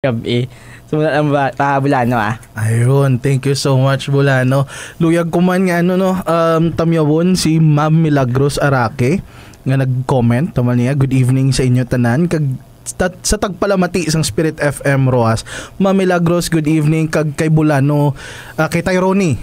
gabi. Sumunod ang Bulano Ayun, thank you so much Bulano. Luyag ko man nga tamyawon si Ma'am Milagros Araque nga nag-comment taman niya, good evening sa inyo tanan kag sa tagpalamati isang Spirit FM Roas. Ma'am Milagros, good evening kag kay Bulano, kay Tyrone.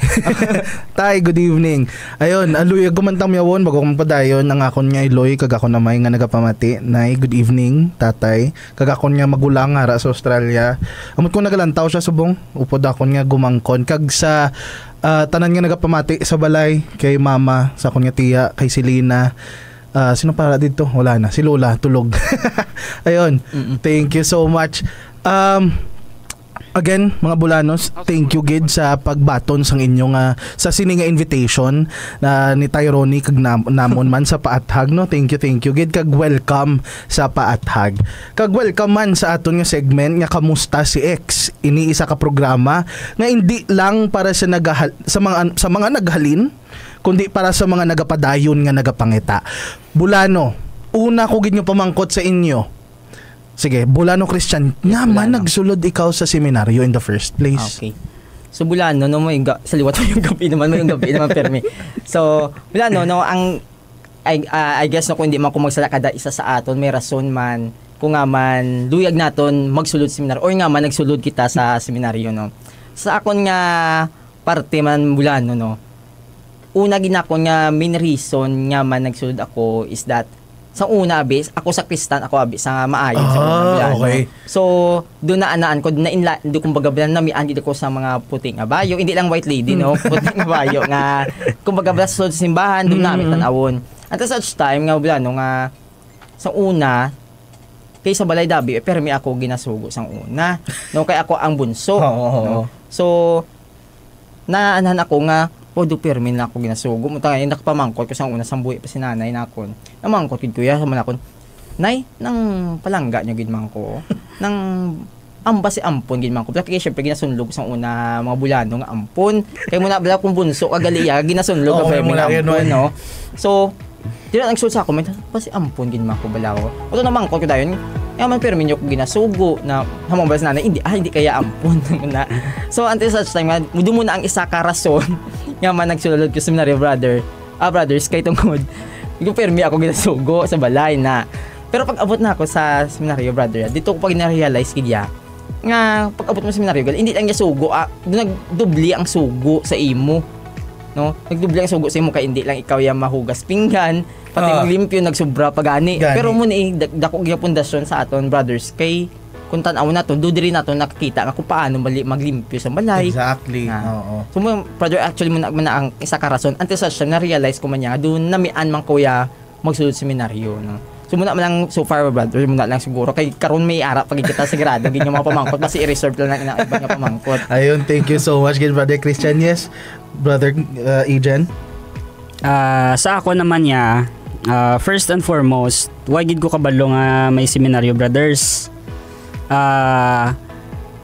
Tay, good evening. Ayun, aluy gumantang yawon bago kong padayon ang akon nga Iloy kag ako namay nga nagapamati. Nay, good evening tatay. Kag akon nga magulang ara sa Australia. Amot ko nagalantaw siya subong. Upod akon nga gumangkon kag sa tanan nga nagapamati sa balay kay mama, sa akon nga tiya, kay Selena. Sino para dito? Wala na. Si Lola, tulog. Ayun. Thank you so much. Again, mga Bulanos, thank you gid sa pagbaton sang inyong sa sininga invitation na ni Tyrone kag namon man sa Paathag, no. Thank you gid kag welcome sa Paathag. Kag welcome man sa aton nga segment nga Kamusta si X. Ini isa ka programa nga hindi lang para sa mga naghalin, kundi para sa mga nagapadayon nga nagapangita. Bulano, una ko gid nyo pamangkot sa inyo. Sige, Bulano Christian, naman nagsulod ikaw sa seminaryo in the first place. Okay. So Bulano, no mo yung sa liwat mo yung gabi naman permi. So Bulano, no ang I guess no kung hindi man ko magsala kada isa sa aton may rason man kung nga man luyag naton magsulod seminaryo or nga man nagsulod kita sa seminaryo, no. Sa akon nga parte man Bulano, no. Una ginako nga main reason nga man nagsulod ako is that sa una abis ako sa Kristan, ako abis sa maayon sa una. Okay. So doon na anaan ko na hindi kumbaga namian dito ko sa mga puting nga bayo, hindi lang white lady, no, puting nga bayo nga kumbaga sa simbahan doon namin tanawon. At such time nga Bulano nga sa una kay sa balay dabi pero may ako ginasugo sang una, no, kay ako ang bunso. No? So naanan ako nga do permin na ako ginasugo mo tayo nakapamangkot ko sa una sang buhi pa si nanay nakon namangkot kid kuya sa manakon nay nang palangga niya gid man ko nang amba si ampon gid man ko kaya syempre ginasunlog sa una mga Bulano nga ampon kay muna bala kung bunso kagaliya ginasunlog ka permin ampon, no. So dili nang sulsa ko may pa si ampon gid man ko balaw uto namangkot ko dayon man permin ko ginasugo na hamong bala si nanay hindi kaya ampon na. So until such time mudo mo na ang isa ka rason nga man nagsulod ko sa seminaryo brothers kay tungod yung permi ako ginasugo sa balay na. Pero pag abot na ako sa seminaryo brother dito ko pag na-realize kidya nga pag abot mo sa seminaryo hindi lang niya sugo nagdubli ang sugo sa imo, no, nagdubli ang sugo sa imo kay hindi lang ikaw yang mahugas pinggan pati maglimpyo nagsubra pagani pero mo ni dako gyud pundasyon sa aton brothers kay kung tanaw nato do diri nato nakita nga kung paano maglimpyo sa balay. Exactly. Oo. So brother actually mo na ang isa ka rason until such time na realize ko man niya doon namian man kuya magsulod seminaryo, no. So muna man lang so far brother muna lang siguro kay karon may ara pag kita sa grado gid mga pamangkot basi i-reserve lang na iba nga pamangkot. Ayun, thank you so much gid brother Christian. Yes brother Ejen. Sa ako naman niya first and foremost why gid ko kabalo nga may seminaryo brothers.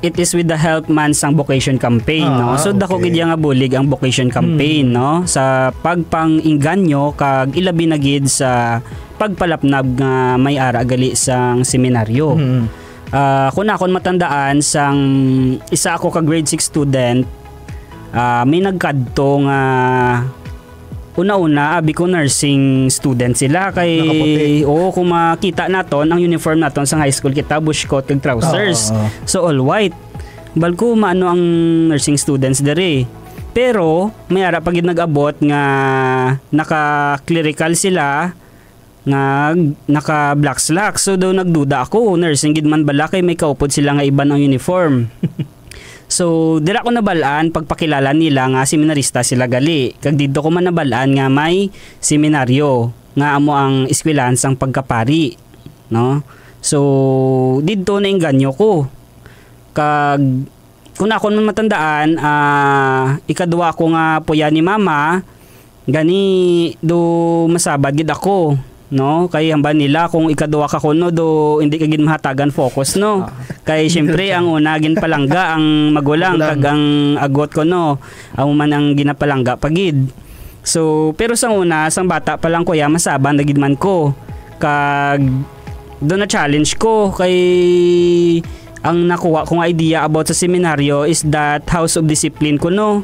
It is with the help man sang vocation campaign, no. So dako gid nga bulig ang vocation campaign, no, sa pagpang-inganyo kag ilabi na gid sa pagpalapnab nga may ara gali sang seminaryo. Kung akon matandaan sang isa ako ka grade 6 student, may nagkadto nga una-una abi ko nursing student sila kay kung makita naton ang uniform naton sa high school kita bush coat kag trousers. So all white. Balko maano ang nursing students dere. Pero may ara pagid nag-abot nga naka-clerical sila nga naka black slacks. So daw nagduda ako nursing gid man bala kay may kaupod sila nga iba ang uniform. So, dira ko nabalaan pagpakilala nila nga seminarista sila gali. Kag dito ko man nabalaan nga may seminaryo nga amo ang eskwelahan sang pagkapari, no? So, dito na inganyo ko. Kag kung ako man matandaan, ikadua ko nga puya ni mama, gani do masabad gid ako, no, kay hamba nila kung ikadua ka kuno do hindi ka gid mahatagan focus, no. Kay syempre ang una gin palangga ang magulang kag ang agot ko, no, amo man ang ginapalangga pagid. So pero sang una sang bata pa lang kuya masaban na gid man ko kag do na challenge ko kay ang nakuha kong idea about sa seminaryo is that house of discipline ko no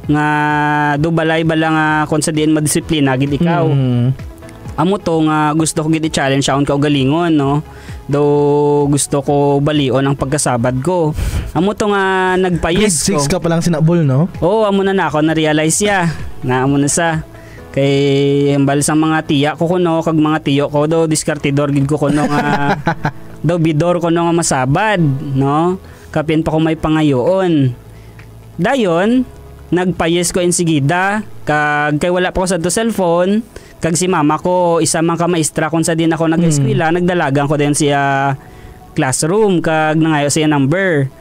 nga do balay bala nga kung sa diin madisiplina gid ikaw. Amo to nga gusto ko gid i-challenge aon ka og galingon no. Do gusto ko balion ang pagkasabad ko. Amo to nga nagpayis ko. Grade 6 ka pa lang sinabol no? Oo, amo na ako na-realize ya. Na amo na sa kay embal sa mga tiya ko kuno kag mga tiyo ko do diskartidor gid ko kuno nga do bidor ko nga masabad no kapin pa ko may pangayoon dayon nagpayes ko insigida kag kay wala pa ko sa to cellphone kag si mama ko isa man ka maestra kun sa din ako nag-eskwela nagdalagan ko din siya classroom kag nangayo siya number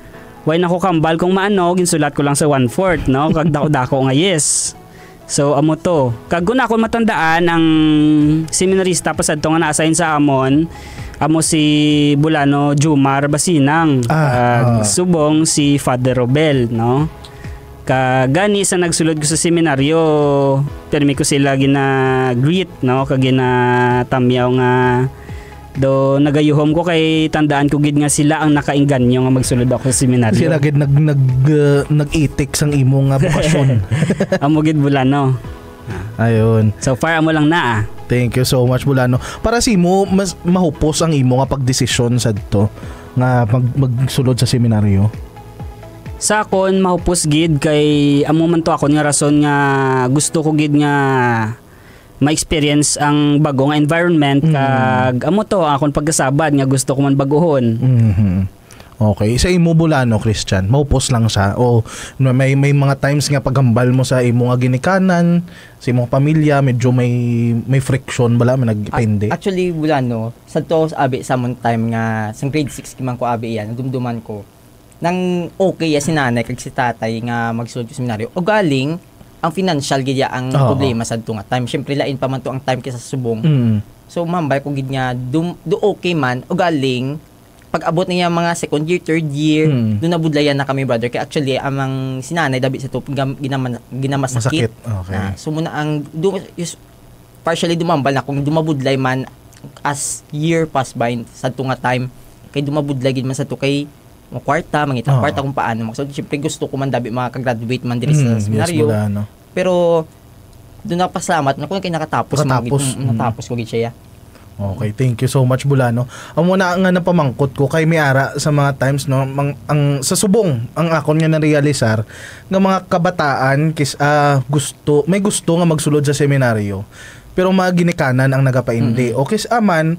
way nako kambal kung maano ginsulat ko lang sa 1/4 no kag dako nga yes. So amo to. Kag kun ako matandaan ang seminarista pa sadto nga na-assign sa amon, amo si Bulano Jumar Basinang. Subong si Father Robel, no? Kagani sa nagsulod ko sa seminaryo, permi ko sila gina greet, no? Kag gina tamyaw nga do nagayuhom ko kay tandaan ko gid nga sila ang nakaingganyo nga magsulod ako sa seminaryo. Sila gid nag-itik sang imo nga bokasyon. Amo gid Bulano. Ayun. So far amo lang na. Thank you so much Bulano. Para si mo mas mahupos ang imo nga pagdesisyon sadto nga magsulod sa seminaryo. Sa akon mahupos gid kay amo man to akon nga rason nga gusto ko gid nga ma-experience ang bagong environment kag amo to akon pagkasabad nga gusto ko man baguhon. Okay, sa imo Bulano Christian, maupos lang siya o may mga times nga paghambal mo sa imo nga ginikanan, sa imong pamilya medyo may friction bala may nagdepende. Actually Bulano, sa to abi sa mon time nga sa grade 6 man ko abi yan, dumduman ko. Nang okay ya si nanay kag si tatay nga magsulod sa seminaryo. O galing ang financial gid ang problema sa tunga time. Syempre lain pa man to ang time kaysa sa subong. So mambay ko gid nga do okay man o galing pag abot niya mga second year, third year, do nabudlayan na kami brother. Kaya actually amang sinanay dabi sa to ginamasakit. Okay. So muna ang partially dumambal na kung dumabudlay man as year pass by sa tunga time kay dumabudlay gid man sa to kay kwarta, mangita kwarta kung paano. So, syempre gusto ko man dabi makagraduate man diri sa seminaryo. Yes, no? Pero doon ako pasalamat na kung kay natapos ko gid siya. Okay, thank you so much Bulano. Amo na nga napamangkot ko kay miara sa mga times no ang sa subong ang akon nga narealisar nga mga kabataan may gusto nga magsulod sa seminaryo. Pero mga ginikanan ang nagapaindi. Okay aman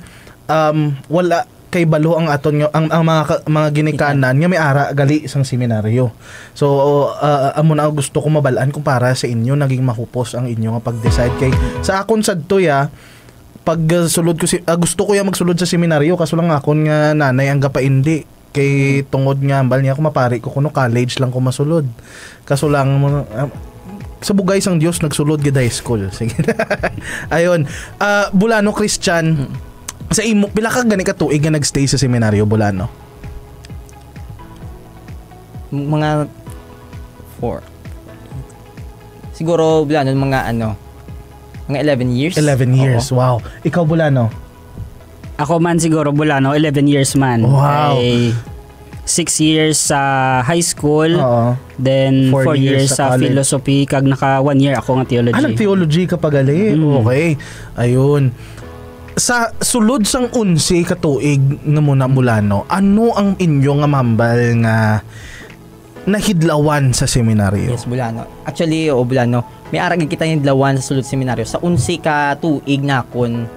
wala kay balo ang aton ang mga ginikanan nga may ara gali sang seminaryo. So amo na gusto ko mabalaan kung para sa inyo naging mahupos ang inyo nga pag-decide kay sa akon sadto pag sulod ko gusto ko magsulod sa seminaryo kaso lang akon nga nanay ang gapaindi kay tungod nga ambal niya ako mapari ko kuno college lang ko masulod. Kaso lang sa bugay sang Dios nagsulod gid high school. Sige. Ayun. Bulano Christian sa imo pila ka gani ka tuig nga nagstay sa seminaryo Bulano? Mga 4. Siguro Bulano mga mga 11 years. 11 years. Oo. Wow. Ikaw Bulano? Ako man siguro Bulano 11 years man. Wow. 6 years sa high school. Then 4 years sa philosophy kag naka 1 year ako nga theology. Nag-theology ka pa gali. Okay. Ayun. Sa sulod sang 11 ka tuig nga muna Bulano, ano ang inyo nga mambal nga nahidlawan sa seminaryo? Yes, Bulano. Actually, Bulano, may aragin kita yung hidlawan sa sulod seminaryo. Sa 11 ka tuig na kon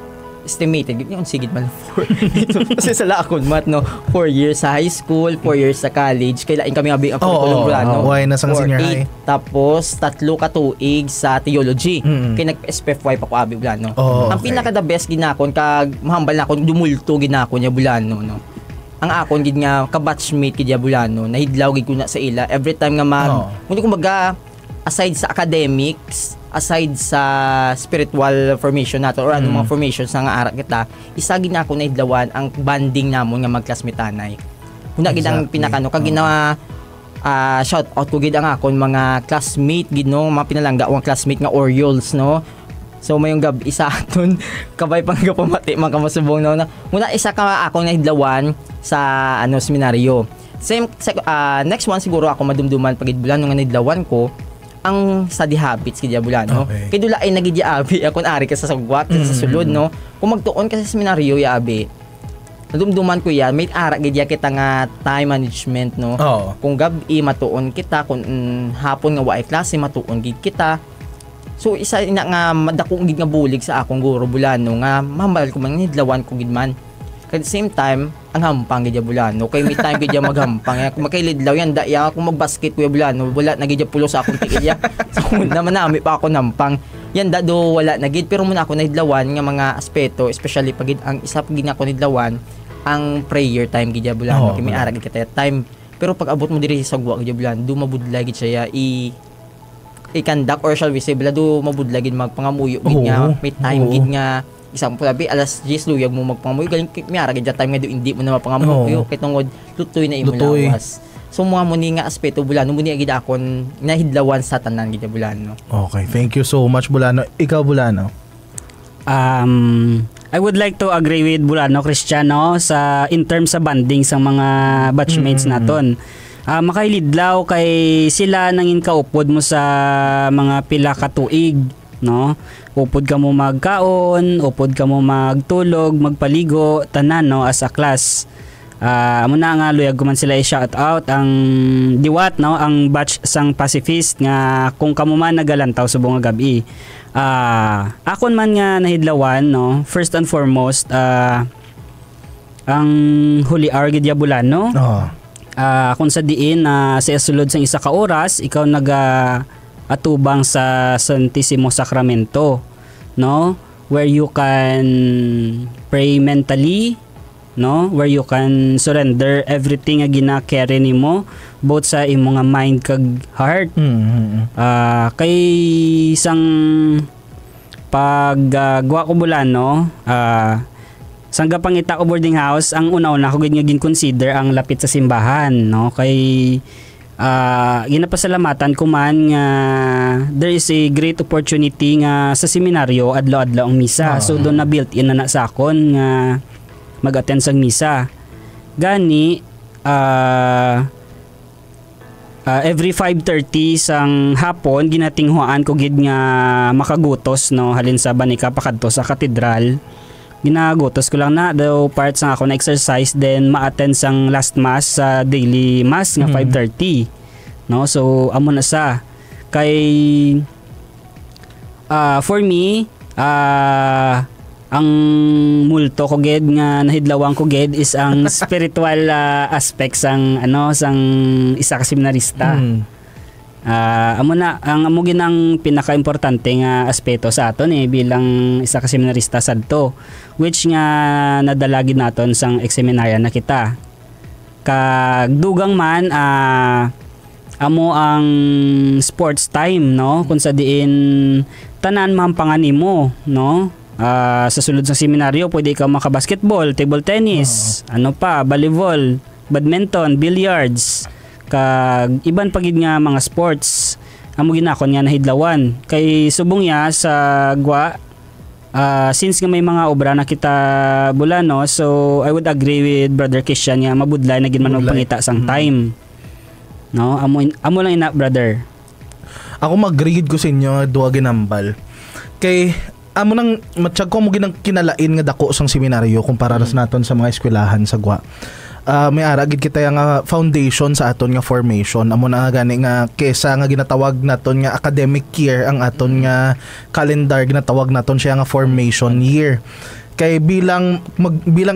estimated, yung sigid man 4. Kasi sa lakon mat, 4 years sa high school, 4 years sa college, kailain kami nga ang curriculum Bulano. Why na sang senior high? Tapos 3 ka tuig sa theology. Kaya nag-SPFY pa ko abi Bulano. Ang pinaka the best ginakon kag mahambal na akon dumulto ginakon niya Bulano no. Ang akon gid nga ka-batchmate gid ya Bulano, nahidlaw gid ko na sa ila every time nga kundi kumbaga aside sa academics, aside sa spiritual formation nato or anong mga formations nga ara kita, isa gid na ako nahidlawan ang banding namon nga magklasmetanay. Una gid ang pinakano kag ginawa shout out ko gid ang akon mga classmate gid no, mga pinalangga ang classmate nga Orioles no. So mayong gabi isa aton kabay pang gapamati mga kamasubong no. Muna isa ka akong nahidlawan sa seminaryo. Next one siguro ako madumduman pagid bulan nga nidlawan ko ang study habits kaya bulan no. Okay. Kay dula ay nagidi abi akon ari ka sa sagwat sa sulod no. Kung magtuon ka sa seminaryo ya abi. Nadumduman ko yan, may ara gid kita nga time management no. Oo. Kung gabi matuon kita, kung hapon nga waay klase matuon gid kita. So isa ina nga madakong gid nga bulig sa akong guro bulano nga mahambal ko man nidlawan ko gid man. At the same time, ang hampang gidya bulano. Kay may time gidya maghampang. Kung makailidlaw yan, daya kung magbasket ko bulano, wala na gidya pulo sa akong tikilya. So naman nami pa ako nampang. Yan do wala na gid. Pero muna ako nahidlawan nga mga aspeto, especially pag ang isa pag ako nahidlawan, ang prayer time gidya bulano. Kay may ara gid kita time. Pero pag abot mo diri sa sagwa gidya bulano, do mabudlay gid siya i-conduct or shall we say, do mabudlay gid magpangamuyo gid nga. May time gid nga isang pulabi alas 10 luyag mo magpangamuyo galing miara gid time nga do hindi mo na mapangamuyo kay tungod lutoy na imo lawas. So mga muni nga aspeto bulano muni gid akon nahidlawan sa tanan gid bulano. Okay, thank you so much bulano. Ikaw bulano? I would like to agree with Bulano Cristiano sa in terms sa banding sa mga batchmates naton. Makailidlaw kay sila nangin kaupod mo sa mga pila ka tuig, no? Upod ka mo magkaon, upod ka mo magtulog, magpaligo, tanan no as a class. Muna nga luyag ko man sila i-shout out ang diwat no, ang batch sang pacifist nga kung kamo man nagalantaw subong nga gabi. Akon man nga nahidlawan no, first and foremost ang Holy Hour gid bulano. Kung sa diin sa sulod sang isa ka oras ikaw atubang sa Santissimo Sacramento, no, where you can pray mentally, no, where you can surrender everything nga gina-carry nimo both sa imong nga mind kag heart. Kay sang paggawa ko bulano, sang gapangita ko boarding house, ang una-una ko gid nga gin-consider ang lapit sa simbahan, no, kay ginapasalamatan ko man nga there is a great opportunity nga sa seminaryo adlaw-adlaw ang misa. So doon na built in na sa akon nga mag-attend sa misa. Gani every 5:30 sang hapon ginatinghuan ko gid nga makagutos no halin sa banika pakadto sa katedral. Ginagutos ko lang na daw parts ng ako na exercise then ma-attend sang last mass sa daily mass nga 5:30, no. So amo na sa kay for me ang multo ko ged nga nahidlawang ko ged is ang spiritual aspects sang sang isa ka seminarista. Amo na ang amo ginang pinaka-importante nga aspeto sa aton bilang isa ka seminarista sadto, which nga nadalagid naton sang ekseminarya na kita. Kag dugang man amo ang sports time, no, kun sa diin tanan mampangan nimo, no. Sa sulod sa seminaryo pwede ka maka-basketball, table tennis, volleyball, badminton, billiards, kag iban pagid nga mga sports amo ginakon nga nahidlawan kay subong ya sa gwa since nga may mga obra na kita bulano. So I would agree with Brother Christian nga mabudlay na gid man og pangita sang time, no. Amo lang ina brother. Ako mag-read ko sa inyo duwa ginambal kay amo nang matsyag ko mo ginang kinalain nga dako sang seminaryo kumpara sa naton sa mga eskwelahan sa gwa. May ara gid kita nga foundation sa aton nga formation. Amo na nga gani nga kesa nga ginatawag naton nga academic year ang aton nga calendar ginatawag naton siya nga formation year. Kay bilang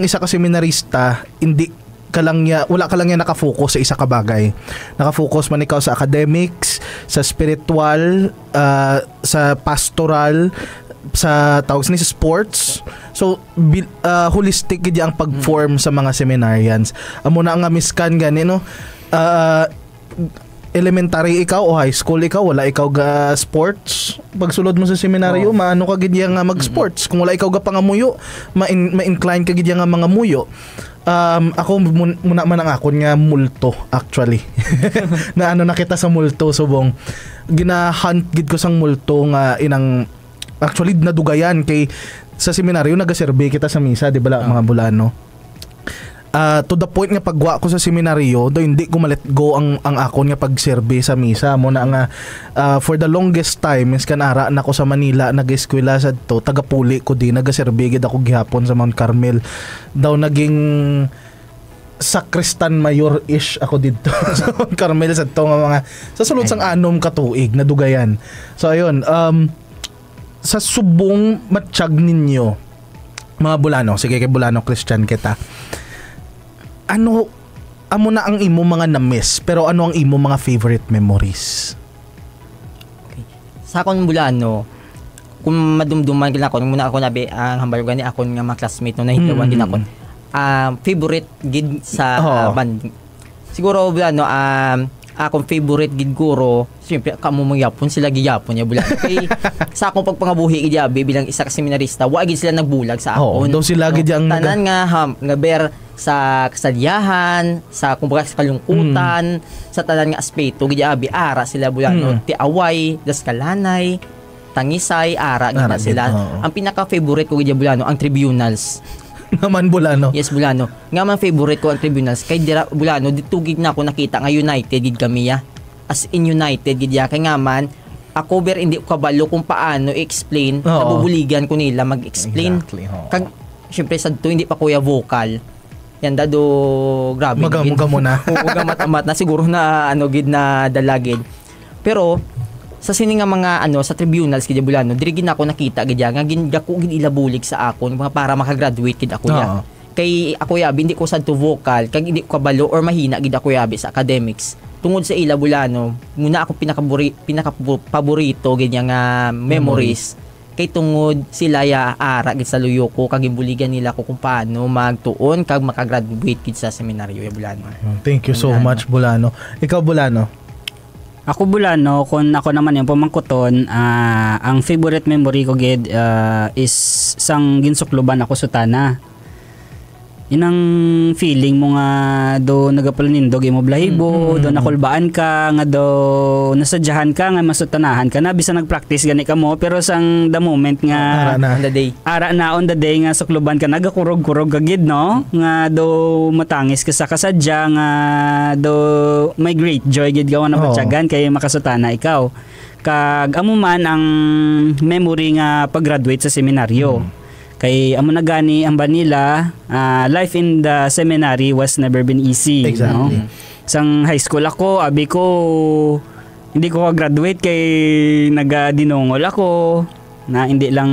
isa ka seminarista, hindi ka lang wala ka lang nakafocus sa isa ka bagay. Nakafocus man ikaw sa academics, sa spiritual, sa pastoral, sa tawag sa sports. So holistic gid ang pag-form sa mga seminarians. Amo na nga miskan gani no. Elementary ikaw o high school ikaw wala ikaw ga sports, pagsulod mo sa seminaryo maano ka gid nga mag-sports. Kung wala ikaw ga pangamuyo, ma-incline ka gid nga mga muyo. Ako muna man ang akon nga multo actually. Na nakita sa multo subong gina-hunt gid ko sang multo nga inang actually nadugayan kay sa seminaryo nagaserbe kita sa misa, di ba mga bulano. to the point nga pagwa ko sa seminaryo do hindi ko ma-let go ang akon nga pagserbe sa misa mo na nga for the longest time is kanara na ko sa Manila nag-eskwela sa to tagapuli ko di nagaserbe gid ako gihapon sa Mount Carmel daw naging sakristan mayor-ish ako dito sa Mount Carmel sa to nga mga sa sulod sang 6 ka tuig na dugayan. So ayun sa subong matsyag ninyo mga Bulano, sige kay Bulano Christian kita. Ano amo na ang imo mga na-miss pero ano ang imo mga favorite memories? Okay. Sa akong Bulano, kung madumduman gid ako muna ako nabi ang hambal gani akon nga mga classmate no nahitawan gid ako. Favorite gid sa band. Siguro Bulano akong favorite gid guro, siyempre kamo mga Yapon sila giyapon ya Bulano. Kay sa akong pagpangabuhi gid bilang isa ka seminarista, wa gid sila nagbulag sa akon. Daw sila gid ang tanan nga ber sa kasadyahan, sa kumbaga sa kalungkutan, sa tanan nga aspeto gid ara sila Bulano. Ti away, daskalanay, tangisay, ara gid sila. Ang pinaka favorite ko gid Bulano ang tribunals. Naman Bulano. Yes, Bulano. Nga man favorite ko ang tribunals. Kay dira Bulano, dito gid na ako nakita nga united gid kami ya. As in united gid ya. Kay nga man, ako hindi ko kabalo kung paano i-explain. Nabubuligan ko nila mag-explain. Exactly. Kag, syempre sa to hindi pa kuya vocal. Yan dado, grabe. Magamuga mo na. Gamat-amat na siguro na gid na dalagid. Pero, sa sini nga mga sa tribunals gid Bulano diri gid ako nakita gid nga gako gid ilabulig sa akon para makagraduate gid ako ya. Kay ako yabi hindi ko sad to vocal kag hindi ko kabalo or mahina gid ako yabi sa academics. Tungod sa ila Bulano muna ako pinaka-paborito gid nga memories. Kay tungod sila ya ara gid sa luyo ko kag imbuligan nila ko kung paano magtuon kag makagraduate gid sa seminaryo ya Bulano. Thank you so much Bulano. Ikaw Bulano? Ako Bulano, kung ako naman yung pamangkuton, ang favorite memory ko gid is sang ginsukluban ako sa Tana. Inang feeling mo nga do nagapalnindog imo blahibo, do nakulbaan ka nga do nasadyahan ka nga masutanahan ka na bisan nagpractice gani ka mo pero sang the moment nga ara na on the day nga sukluban ka nagakurog-kurog gagid no nga do matangis ka sa kasadya nga do may great joy gid gawa na patyagan kay makasutana ikaw kag amo man ang memory nga pag-graduate sa seminaryo. Kay amo na gani ang banila life in the seminary was never been easy. Exactly. No? Sang high school ako, abi ko hindi ko graduate kay nagadinongol ako na hindi lang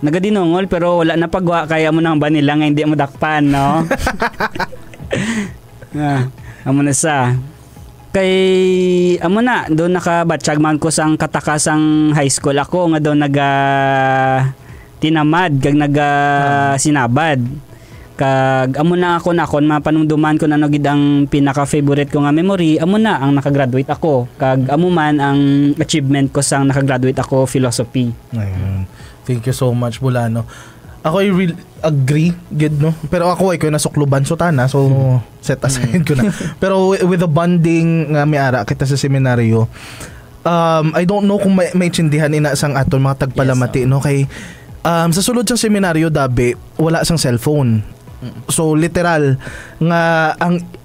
nagadinongol pero wala na pagwa kay amo na ang banila nga hindi mo dakpan no. Amo na sa kay amo na do nakabatsyag man ko sang katakasang high school ako nga do tinamad kag sinabad kag amo na ako nakon mapanumduman ko na gid ang pinaka favorite ko nga memory amo na ang nakagraduate ako kag amo man ang achievement ko sang nakagraduate ako philosophy. Ayun. Thank you so much Bulano. Ako I really agree gid no pero ako ay ko nasukluban so Tana so set aside ko na pero with the bonding nga may ara kita sa seminaryo I don't know kung may tsindihan ina sang aton mga tagpalamati no kay sa sulod sang seminaryo dabi wala sang cellphone. So literal nga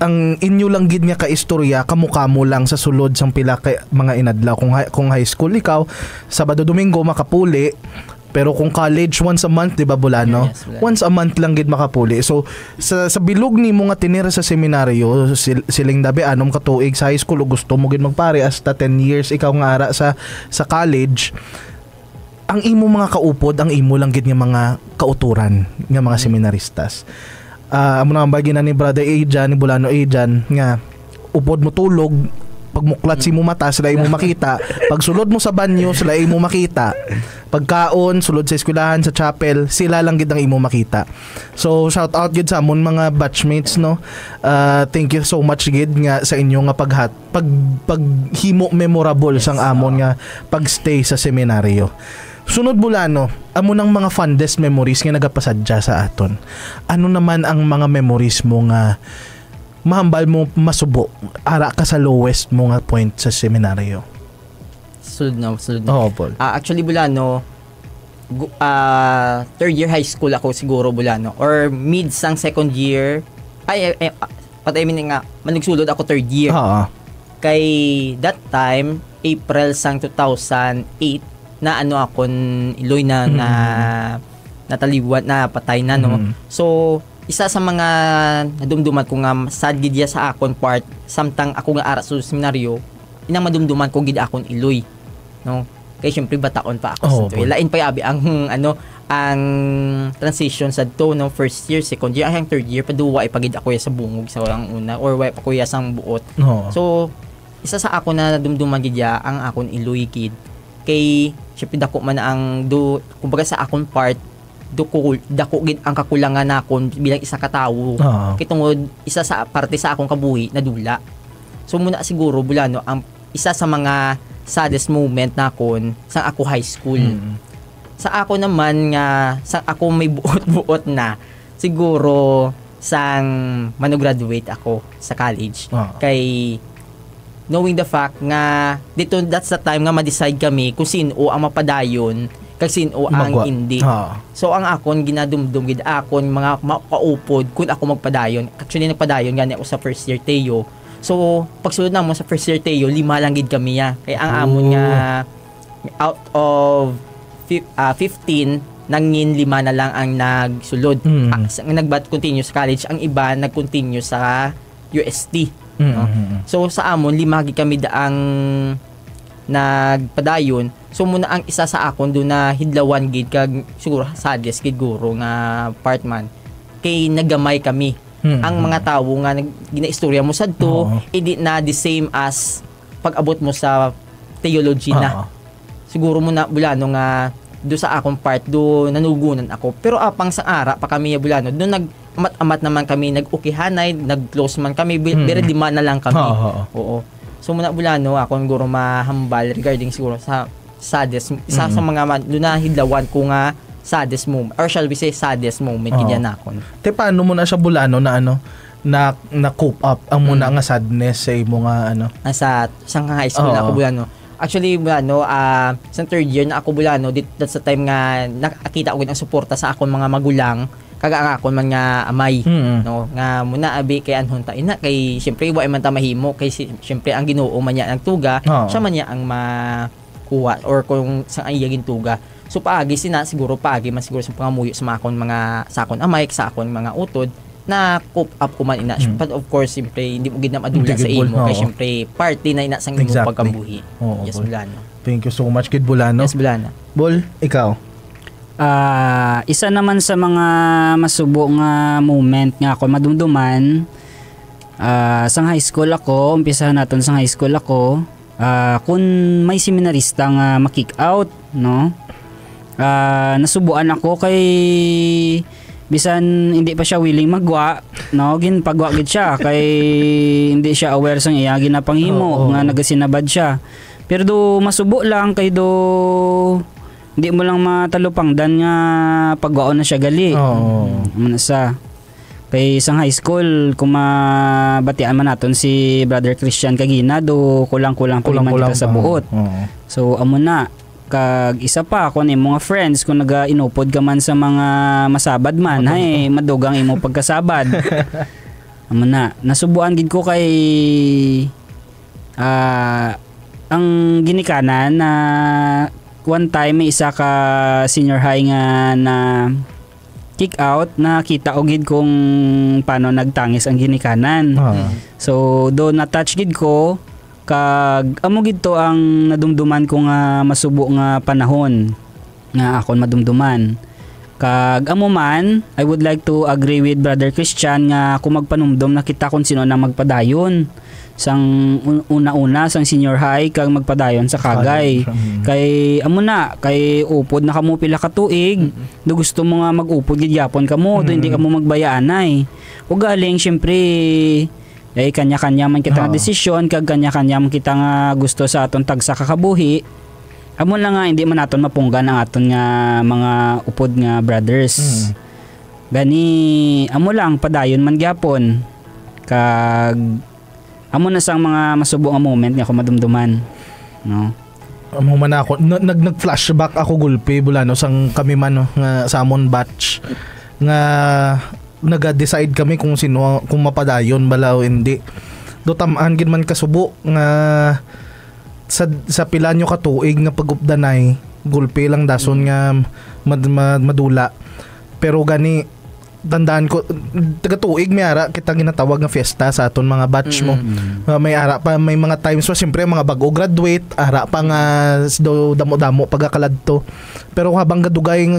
ang inyo lang gid nga kaistorya kamukha mo lang sa sulod sang pila kay mga inadlaw kung high school ikaw Sabado Domingo makapuli pero kung college once a month di ba Bulano? Yes, once a month lang gid makapuli. So sa bilog nimo nga tinira sa seminaryo siling dabi anom ka tuig sa high school o gusto mo gid magpare hasta 10 years ikaw nga ara sa college ang imo mga kaupod, ang imo lang gid nga mga kauturan nga mga seminaristas. Amo na bagi na ni Brother Ajan, ni Bulano Ajan nga upod mo tulog, pag muklat si mo mata, sila imo makita. Pag sulod mo sa banyo, sila imo makita. Pagkaon, sulod sa eskwelahan, sa chapel, sila lang gid ang imo makita. So shout out gid sa amon mga batchmates no. Thank you so much gid nga sa inyo nga paghimo memorable sang amon nga pagstay sa seminaryo. Sunod Bulano, amo nang mga fondest memories nga nagapasadya sa aton. Ano naman ang mga memories mo nga mahambal mo masubo ara ka sa lowest mo nga point sa seminaryo? Sulod na. Oo, Paul. Actually Bulano, third year high school ako siguro bulano or mid sang second year patay min nga manigsulod ako third year. Kay that time April sang 2008 na ano akon iloy na nataliwat na patay na no. So isa sa mga nadumduman ko nga sad gid ya sa akon part samtang ako nga ara sa seminaryo inang madumduman ko gid akon iloy no. Kay syempre bataon pa ako sa lain pa abi ang ang transition sa to no first year second year ang third year paduwa ipagid ako sa bungog sa ang una or wa pa kuya sang buot. So isa sa ako na dumduman gid ya ang akon iloy kid kay syempre dako man ang kumbaga sa akon part dako gid ang kakulangan nakon bilang isa ka tawo kay tungod isa sa parte sa akong kabuhi na dula. So muna siguro bulano ang isa sa mga saddest moment nakon sa ako high school. Sa ako naman nga sa ako may buot-buot na siguro sang mano-graduate ako sa college. Kay knowing the fact nga dito that's the time nga ma-decide kami kung sino ang mapadayon kag sino ang hindi. So ang akon ginadumdum gid akon mga makaupod kun ako magpadayon. Actually nagpadayon gani ako sa first year Teo. So pagsulod namo sa first year Teo 5 lang gid kami ya. Kay ang amon nga out of 15 nangin 5 na lang ang nagsulod. Nagbat continue sa college, ang iba nag-continue sa UST. No? So sa amon 5 gid kami daang nagpadayon. So muna ang isa sa akon do na hidlawan gid kag siguro saddest gid guro nga part man kay nagamay kami. Ang mga tawo nga ginaistorya mo sadto hindi na the same as pag-abot mo sa theology na. Siguro mo na bulano nga do sa akong part do nanugunan ako. Pero apang sa ara pa kami bulano do nag-amat naman kami nag-ukihanay, nag-close man kami, pero 5 na lang kami. Oo. So muna bulano ako siguro mahambal regarding siguro sa saddest isa sa mga do na hidlawan ko nga saddest moment or shall we say saddest moment kanya nakon. Te paano mo na siya bulano na na cope up ang muna nga sadness sa imo nga sa high school na ako bulano. Actually bulano sa third year na ako bulano that's the time nga nakakita ko ng suporta sa akon mga magulang kaga ang akon man nga amay no nga muna abi kay anhon ta ina kay syempre wa man ta mahimo kay syempre ang Ginoo man niya nagtuga siya man niya ang makuha or kung sa iyagin tuga. So paagi siguro paagi man siguro sa pangamuyo sa akon mga sa akon amay sa akon mga utod na cope up ko man ina. But of course siyempre hindi mo gid na madula sa imo kay siyempre party na ina sang imo pagkambuhi. Yes Bulano. Thank you so much Kid Bulano. Yes Bulano. Bol, ikaw? Isa naman sa mga masubo nga moment nga ako madumduman sa high school ako, umpisahan naton sa high school ako, kung may seminarista nga ma-kick out, no? Nasubuan ako kay bisan hindi pa siya willing magwa, no? Ginpagwa gid siya kay hindi siya aware sang iya ginapanghimo nga nagasinabad siya. Pero do masubo lang kay do hindi mo lang matalupangdan nga pagwaon na siya gali. Sa kay isang high school kung mabatian man naton si Brother Christian Kagina do kulang-kulang pa man kita sa buot. So amo na kag isa pa ako ni mga friends kung naga-inupod ka man sa mga masabad man hay madugang imo pagkasabad. Amo na nasubuan gid ko kay ang ginikanan na one time may isa ka senior high nga na kick out, nakita og gid kung paano nagtangis ang ginikanan. So do na touch gid ko kag amo gid to ang nadumduman ko nga masubo nga panahon nga akon madumduman. Kag amo man, I would like to agree with Brother Christian nga kung magpanumdum na kita kung sino na magpadayon sang una-una sang senior high kag magpadayon sa Kagay. Kay amo na kay upod na kamo pila ka tuig, do gusto mo nga mag-upod gid yapon kamo, do hindi kamo magbayaanay. Ug galing syempre kanya-kanya man kita nga desisyon kag kanya-kanya man kita nga gusto sa aton tagsa kakabuhi. Amo lang nga hindi man naton mapunggan ang aton nga mga upod nga brothers. Gani amo lang padayon man gyapon kag amo na sang mga masubo nga moment nga ako madumduman, no. Amo man ako nag-flashback ako gulpi bulano sang kami man no, nga sa amon batch nga naga-decide kami kung sino kung mapadayon bala o hindi. Do tamaan gid man kasubo nga sa pila nyo katuig nga pagupdanay gulpi lang dason nga madula. Pero gani tandaan ko taga-tuig may ara kita ginatawag nga fiesta sa aton mga batch mo. May ara pa may mga times pa siyempre mga bago graduate ara pa nga damo-damo pagakaladto. Pero habang gadugay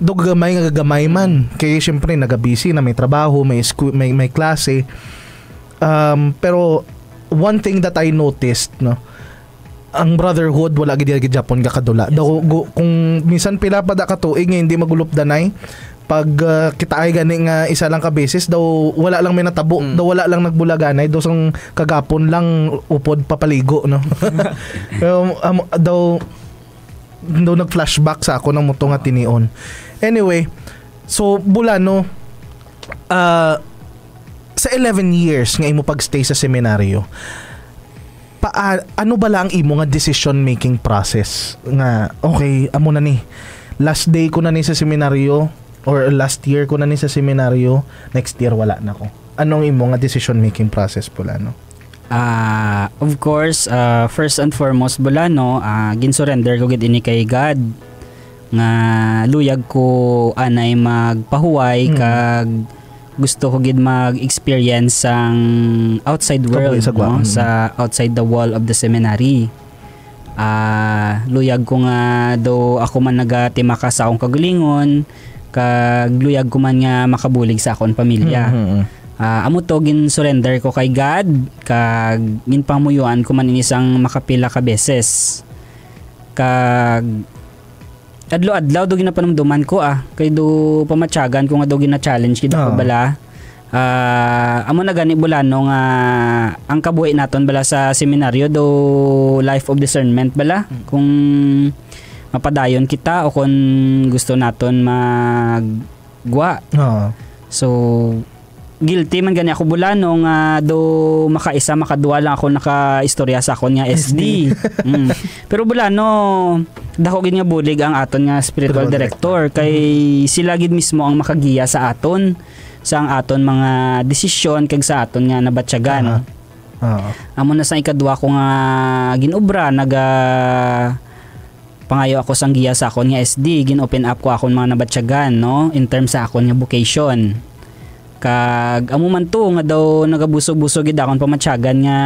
gagamay man kay siyempre nagabisi na may trabaho, may school, may klase. Pero one thing that I noticed no, ang brotherhood wala gid Japon ga kadula. Kung minsan pila pa da ka tuig nga hindi magulupdanay pag kita ay gani nga isa lang ka beses daw wala lang may natabo daw wala lang nagbulaganay daw sang kagapon lang upod papaligo no. Pero daw nag-flashback sa ako ng muto nga tinion. Anyway, so bulano sa 11 years nga imo pagstay sa seminaryo ano ba lang imo nga decision making process nga okay amo na ni last day ko na ni sa seminaryo or last year ko na ni sa seminaryo, next year wala na ko. Anong imo nga decision making process bulano? Of course, first and foremost bulano, gin-surrender ko gid ini kay God nga luyag ko anay magpahuway kag gusto ko gid mag-experience sang outside world no? Sa outside the wall of the seminary. Luyag ko nga do ako man nagatimaka sa akong kagalingon kag luyag ko man nga makabulig sa akong pamilya. Amo to gin-surrender ko kay God kag ginpamuyuan ko man inisang makapila ka beses. Kag adlaw-adlaw do ginapanumduman ko kay do pamatyagan ko nga do gina-challenge kid ko bala. Amo na gani bulano nga ang kabuhi naton bala sa seminaryo do life of discernment bala. Kung mapadayon kita o kung gusto naton magwa. So guilty man gani ako bulano nga do makaisa makaduwa lang ako nakaistorya sa akon nga SD. Pero bulano dako gid nga bulig ang aton nga spiritual director kay sila gid mismo ang makagiya sa aton sa ang aton mga desisyon kag sa aton nga nabatyagan. Amo na sa ikadua ko nga ginobra pangayo ako sang giya sa akon nga SD, gin-open up ko akon mga nabatyagan no in terms sa akon nga vocation. Kag amo man to nga daw nagabuso-buso gid akon pamatyagan nga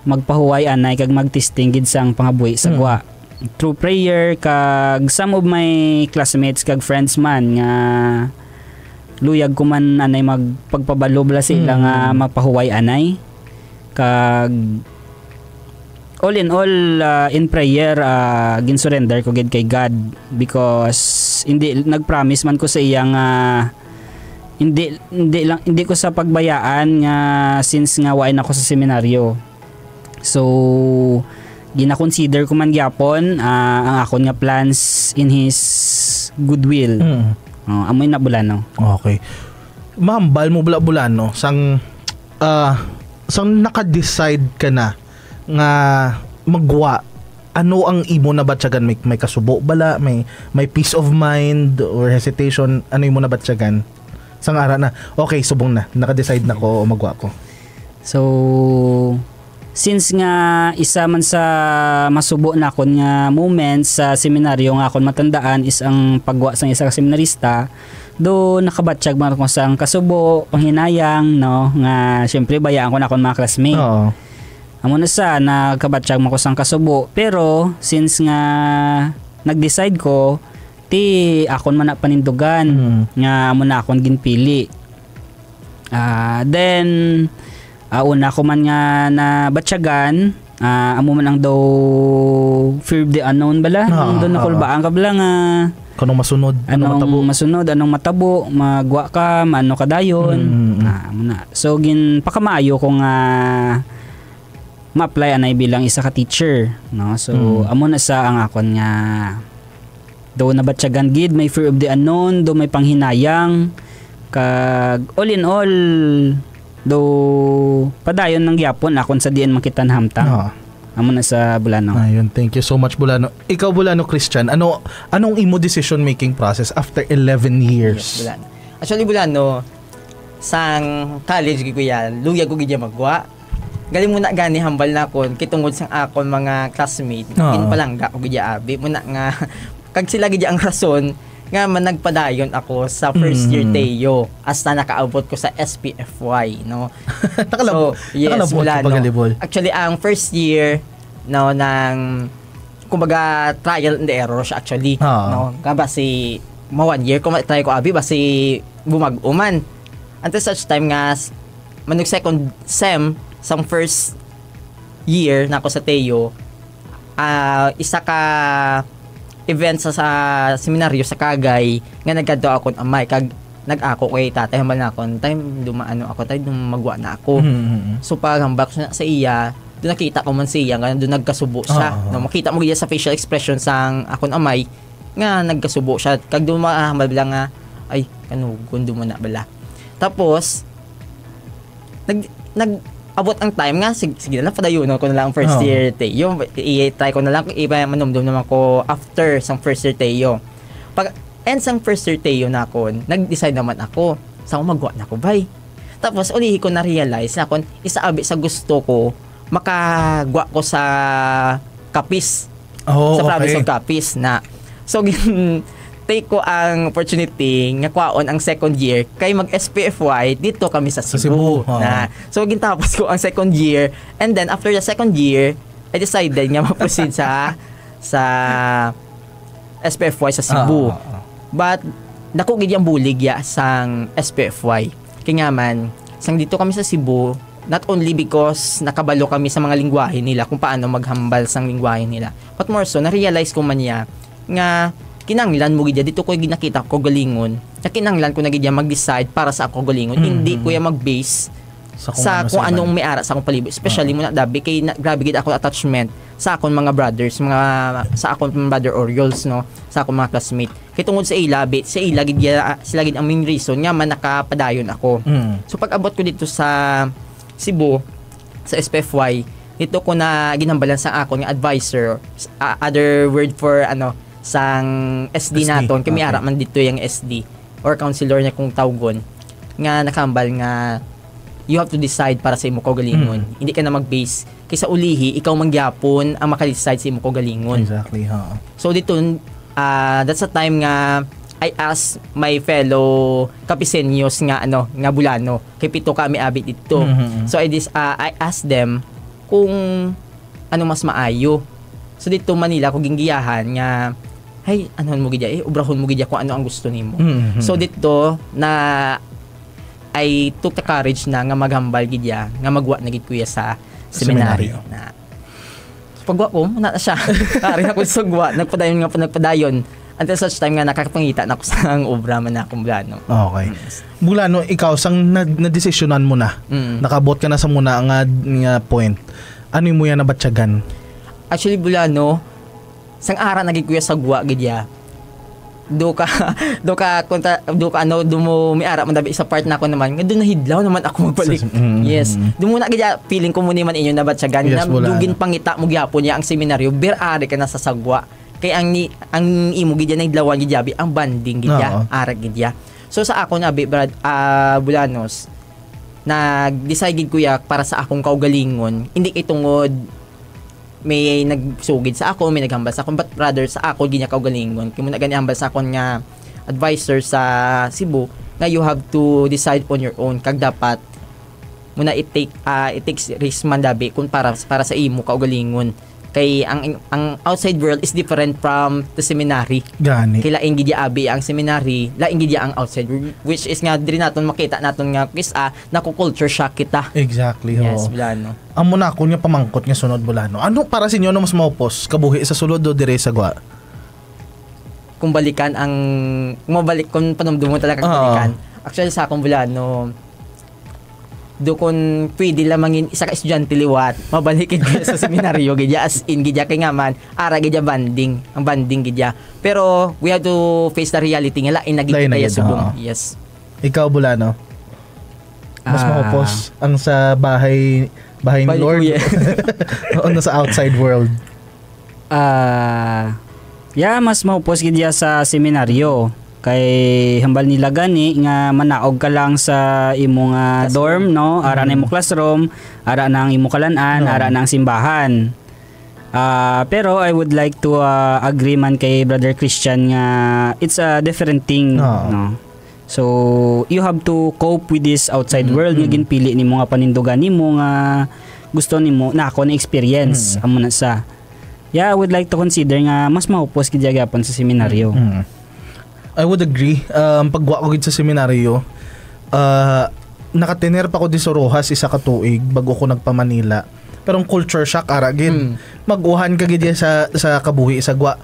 magpahuway anay kag magtesting gid sang pangabuhi sa gwa. Through prayer kag some of my classmates kag friends man nga luyag ko man anay magpagpabalo bala sila nga magpahuway anay. Kag all in all in prayer gin-surrender ko gid kay God because hindi nagpromise man ko sa iya nga hindi ko sa pagbayaan nga since nga wain ako sa seminaryo. So gina-consider ko man gyapon ang akon nga plans in his goodwill. Amoy na bulano. Okay. Mahambal mo bulano sang naka-decide ka na nga magwa ano ang imo na batyagan may kasubo bala may peace of mind or hesitation ano imo na batyagan sang ara na okay subong na naka-decide na ko o magwa ko. So since nga isa man sa masubo na akon nga moments sa seminaryo nga akon matandaan is ang pagwa sang isa ka seminarista do nakabatsyag man ko sang kasubo panghinayang no nga syempre bayaan ko na akon mga classmate. Amo na sa nagkabatsyag mo ko sang kasubo pero since nga nag-decide ko ti akon man na panindugan nga amo na akon ginpili. Then una ko man nga na batsyagan amo man ang daw fear of the unknown bala doon nakulbaan ka bala nga kanong masunod anong matabo magwa ka maano kadayon amo na so gin pakamaayo ko nga ma-apply anay bilang isa ka teacher no so amo na sa ang akon nga do nabatyagan gid may fear of the unknown do may panghinayang kag all in all do padayon ng gyapon akon sa diin makitan hamtang amo na sa Bulano. Ayun, thank you so much Bulano. Ikaw Bulano Christian, anong imo decision making process after 11 years? Yes, Bulano. Actually, Bulano, sang college kuya, luya ko gidya magwa. Galing mo na gani hambal na kon kitungod sang akon mga classmate. In palangga ko gidya abi mo na nga kag sila gidya ang rason nga man nagpadayon ako sa first year Teo hasta nakaabot ko sa SPFY, no. So, yes, Bulano. Actually, ang first year no ng kumbaga trial and error siya actually, no. Basi 1 year ko try ko abi basi bumag-uman. Until such time nga manug second sem sang first year na ako sa Teo, isa ka event sa seminaryo sa Kagay nga nagkadto ako amay kag nag-ako kay tatay hambal na ako time dumaano ako tay magwa na ako. So pag hambak sa iya doon nakita ko man siya nga doon nagkasubo siya, no, makita mo sa facial expression sang akon amay nga nagkasubo siya kag dumahambal bala nga ay kanugon mo na bala. Tapos abot ang time nga sige na padayon ko na lang first year Teo. I-try ko na lang iba manumdum naman ko after sang first year Teo. Pag end sang first year Teo na ako, nag-decide naman ako sa magwa na ko bay. Tapos ulihi ko na realize na kon isaabi sa gusto ko makagwa ko sa Capiz. Sa province of Capiz na. So take ko ang opportunity nga kwaon ang second year kay mag SPFY dito kami sa Cebu. Na. So gintapos ko ang second year and then after the second year I decided nga ma-proceed sa SPFY sa Cebu. But dako gid ang bulig ya sang SPFY. Kaya nga man sang dito kami sa Cebu not only because nakabalo kami sa mga lingwahe nila kung paano maghambal sang lingwahe nila, but more so na-realize ko man niya nga kinanglan mo gidya dito ko ginakita ko galingon. Kinanglan ko na gidya mag-decide para sa ako galingon. Hindi ko ya mag-base sa kung anong may ara sa akong palibot. Especially mo na dabi kay grabe gid ako attachment sa akong mga brothers, sa akong brother Orioles, no, sa akong mga classmate. Kay tungod sa ila gidya sila gid ang main reason nga man nakapadayon ako. So pag abot ko dito sa Cebu sa SPFY, dito ko na ginambalan sa akong advisor, other word for sang SD naton kami ara man dito yung SD or counselor niya kung tawgon nga nakambal nga you have to decide para sa imo kaugalingon. Hindi ka na mag-base kaysa ulihi ikaw mangyapon ang maka-decide sa imo kaugalingon. Exactly, So dito that's a time nga I asked my fellow Capiceños nga Bulano kay pito kami abi dito. So I asked them kung ano mas maayo. So dito Manila ko ginggiyahan nga ay anon mo gidya ubrahon mo gidya kung ano ang gusto nimo. So dito na I took the courage na nga maghambal gidya nga magwa na gid kuya sa seminary na. So pagwa ko na siya. Ari ako sugwa nagpadayon until such time nga nakakapangita na ako sa obra man na akong Bulano. Okay. Bulano, ikaw sang na-desisyonan mo na. Nakabot ka na sa muna nga point. Ano mo yan na batyagan? Actually Bulano, sang ara naging kuya sa gwa gidya. Do mo may ara man dabi sa part na ako naman. Nga do nahidlaw naman ako magbalik. Yes. Do mo na gidya feeling ko muni man inyo na batyagan na dugin pangita mo gyapon ya ang seminaryo ber ari ka na sa sagwa. Kay ang imo gidya nahidlawan gidya bi ang banding gidya, ara gidya. So sa ako na Bulanos nag-decide kuya para sa akong kaugalingon. Hindi kay tungod may nagsugid sa ako, may naghambal sa akon, but rather sa ako ginya kaugalingon. Kimo na gani hambal sa akon nga advisor sa Cebu nga you have to decide on your own kag dapat muna it takes risk man dabi kung para sa imo kaugalingon. Kay ang outside world is different from the seminary. Gani. Kay laing gidya abi ang seminary, laing gidya ang outside world, which is nga diri naton makita naton nga naku culture shock kita. Exactly. Yes, Bulano. Amo na ako nga pamangkot nga sunod Bulano. Ano para sa inyo mas maupos kabuhi sa sulod o dire sa gwa? Kung balikan ang mabalik kung panumdum mo talaga balikan. Actually sa akong Bulano do kun pwede lamangin isa ka estudyante liwat mabalikin ka sa seminaryo gidya as in gidya kay nga man ara gidya banding ang banding gidya pero we have to face the reality nga lain naging tayo subong. Yes. Ikaw Bulano? Mas mahupos ang sa bahay ni Bahay ni Lord. Kuya. O sa outside world. Mas mahupos gid ya sa seminaryo. Kay hambal nila gani nga manaog ka lang sa imong dorm, no? Ara na imong classroom, ara na ang imong kalanan, ara na ang simbahan. Pero I would like to agree man kay Brother Christian nga it's a different thing, no? So you have to cope with this outside world nga ginpili nimo nga panindugan nimo nga gusto nimo na ako na experience amo na sa. I would like to consider nga mas mahupos gid gyapon sa seminaryo. I would agree. Pagwa ko gid sa seminaryo, nakatener pa ko di sa Rojas isa ka tuig bago ko nagpa Manila. Pero ang culture shock ara gid. Mag-uhan ka gid sa kabuhi sa gwa.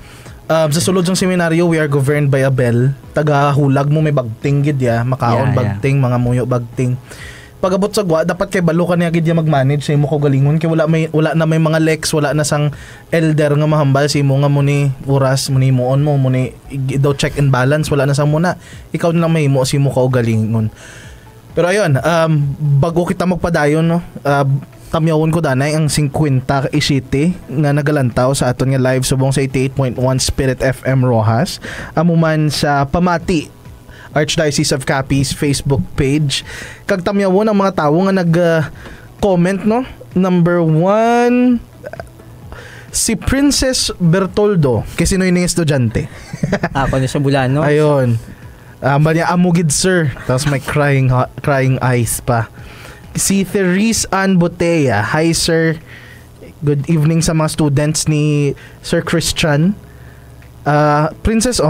Sa sulod ng seminaryo, we are governed by a bell. Taga-hulag mo may bagting gid ya, makaon bagting, mga muyo bagting. Pagabot sa gwa, dapat kay balo ka niya gid ya mag-manage sa imo kaugalingon kay wala na may mga lex, wala na sang elder nga mahambal sa imo nga muni oras muni muon mo muni daw check and balance, wala na sang muna. Ikaw na lang mahimo sa imo kaugalingon. Pero ayun, bago kita magpadayon no, tamyawon ko danay ang 50 isite nga nagalantaw sa aton nga live subong sa 88.1 Spirit FM Rojas. Amuman sa Pamati Archdiocese of Capiz Facebook page. Kag tamyawon ang mga tawo nga nag-comment no. Number 1 si Princess Bertoldo. Kasi sino yung estudyante? Ako na siya Bulano. Ayun. Banya amugid sir. Tapos may crying eyes pa. Si Therese Ann Botea. Hi sir. Good evening sa mga students ni Sir Christian. Princess,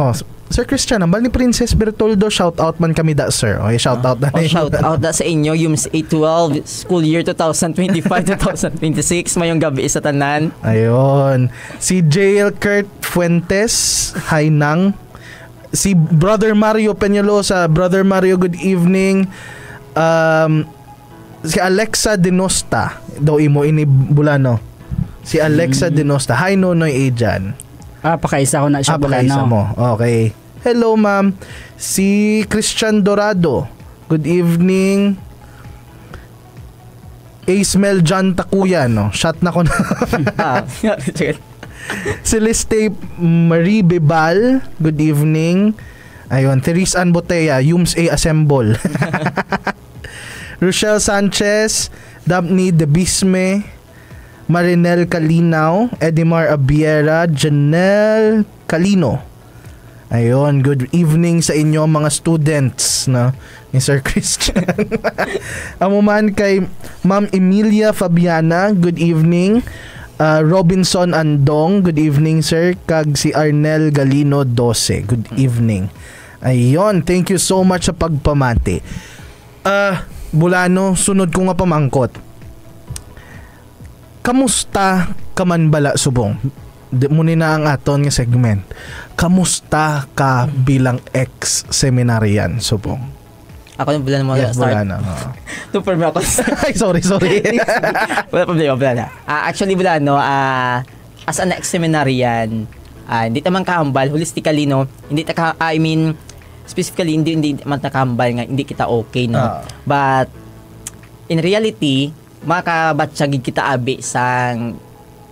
Sir Christian, ambal ni Princess Bertoldo, shout out man kami da sir. Okay, shout out na. Shout out da sa inyo, yung 812 school year 2025-2026, mayong gabi sa tanan. Ayun. Si JL Kurt Fuentes, hi nang. Si Brother Mario Peñalosa, Brother Mario, good evening. Si Alexa Dinosta, daw imo ini Bulano. Si Alexa Dinosta, hi Nonoy Ejan. Pakaisa ko na siya pakaisa mo. Okay. Hello ma'am. Si Christian Dorado. Good evening. Ismael John Takuya, no? Shot na ko na. Celeste Marie Bebal. Good evening. Ayun. Therese Ann Botea. Yums A. Assemble. Rochelle Sanchez. Daphne De Bisme. Marinel Calinaw, Edimar Abiera, Janelle Calino. Ayun, good evening sa inyo mga students no, ni Sir Christian. Amuman kay Ma'am Emilia Fabiana, good evening. Robinson Andong, good evening sir. Kag si Arnel Galino 12, good evening. Ayun, thank you so much sa pagpamati. Bulano, sunod ko nga pamangkot. Kamusta ka man bala subong? Muna na ang aton nga segment. Kamusta ka bilang ex-seminarian subong? Ako yung Bulano mo start. Bulano. To for me ako. Ay, sorry. Wala problema, Bulano. Actually, Bulano, as an ex-seminarian, hindi naman kahambal, holistically, no? Specifically, hindi man nakahambal nga, hindi kita okay, no? But, in reality, makabatsyagid kita abi sa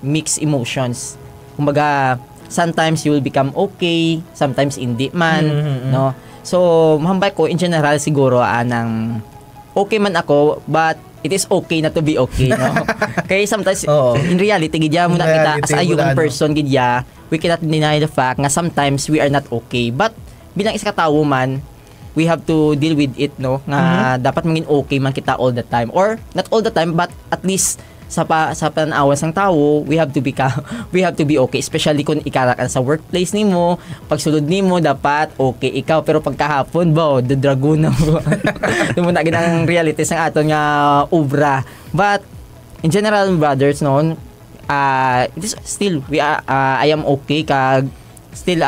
mixed emotions. Kumbaga, sometimes you will become okay, sometimes hindi man, no? So, mahambay ko in general siguro nang okay man ako, but it is okay na to be okay, no? Kaya sometimes in reality gidya mo na kita as a human person gidya, we cannot deny the fact nga sometimes we are not okay. But bilang isa ka tawo man, we have to deal with it, no? Nga dapat maging okay man kita all the time, or not all the time, but at least sa pananawan sang tao, we have to be okay, especially kung ikarakan sa workplace nimo, pagsulod nimo dapat okay ikaw, pero pagkahapon the dragon mo na ginang reality sang aton nga obra. But in general, brothers, no, it is still I am okay kag still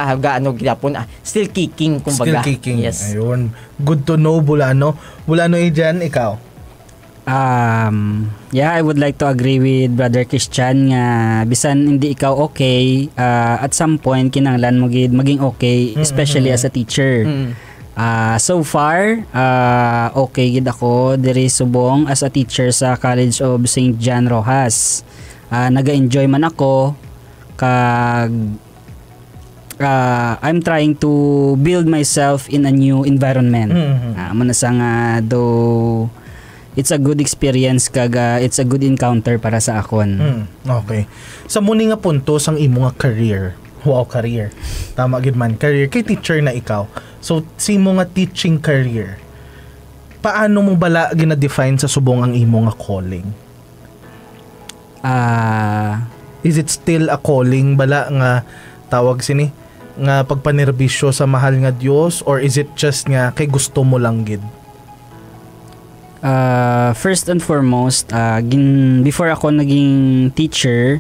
still kicking kumbaga. Still kicking. Yes. Ayun. Good to know, Bulano. Bulano Ejan, ikaw? I would like to agree with Brother Christian nga bisan hindi ikaw okay, at some point kinahanglan mo gid maging okay, especially as a teacher. So far, okay gid ako diri subong as a teacher sa College of St. John Rojas. Naga-enjoy man ako kag I'm trying to build myself in a new environment. Manasa nga though it's a good experience kag it's a good encounter para sa akon. Okay. Sa muni nga punto sang imo nga career. Wow, career. Tama gid man, career kay teacher na ikaw. So, si mo nga teaching career, paano mo bala gina-define sa subong ang imo nga calling? Is it still a calling bala nga tawag sini nga pagpanerbisyo sa mahal nga Dios, or is it just nga kay gusto mo lang gid? First and foremost, before ako naging teacher,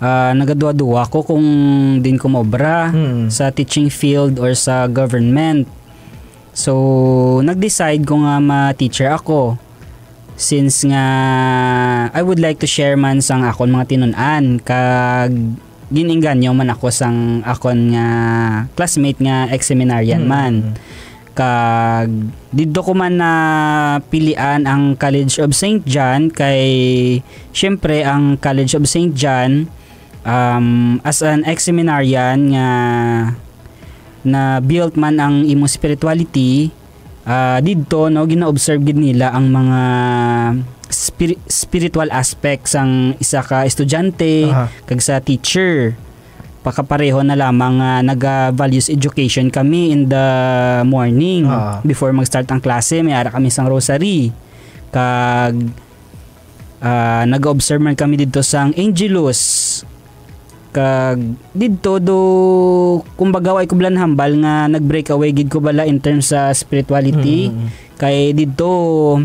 nagadua-dua ko kung din ko mobra sa teaching field or sa government. So, nag-decide ko nga ma-teacher ako. Since nga I would like to share man sang akon mga tinun-an kag gininganyo man ako sang akon nga classmate nga ex-seminarian man. Kag dito ko man na pilian ang College of St. John kay syempre ang College of St. John as an ex-seminarian nga na built man ang imo spirituality, didto no gina-observe gid nila ang mga spiritual aspects ang isa ka estudyante kag sa teacher. Pakapareho na lamang naga-values education kami in the morning before mag-start ang klase. May ara kami sang rosary kag nag-observe man kami dito sang Angelus. Kag didto do kumbaga way kublan hambal nga nag-break away gid ko bala in terms sa spirituality. Kay didto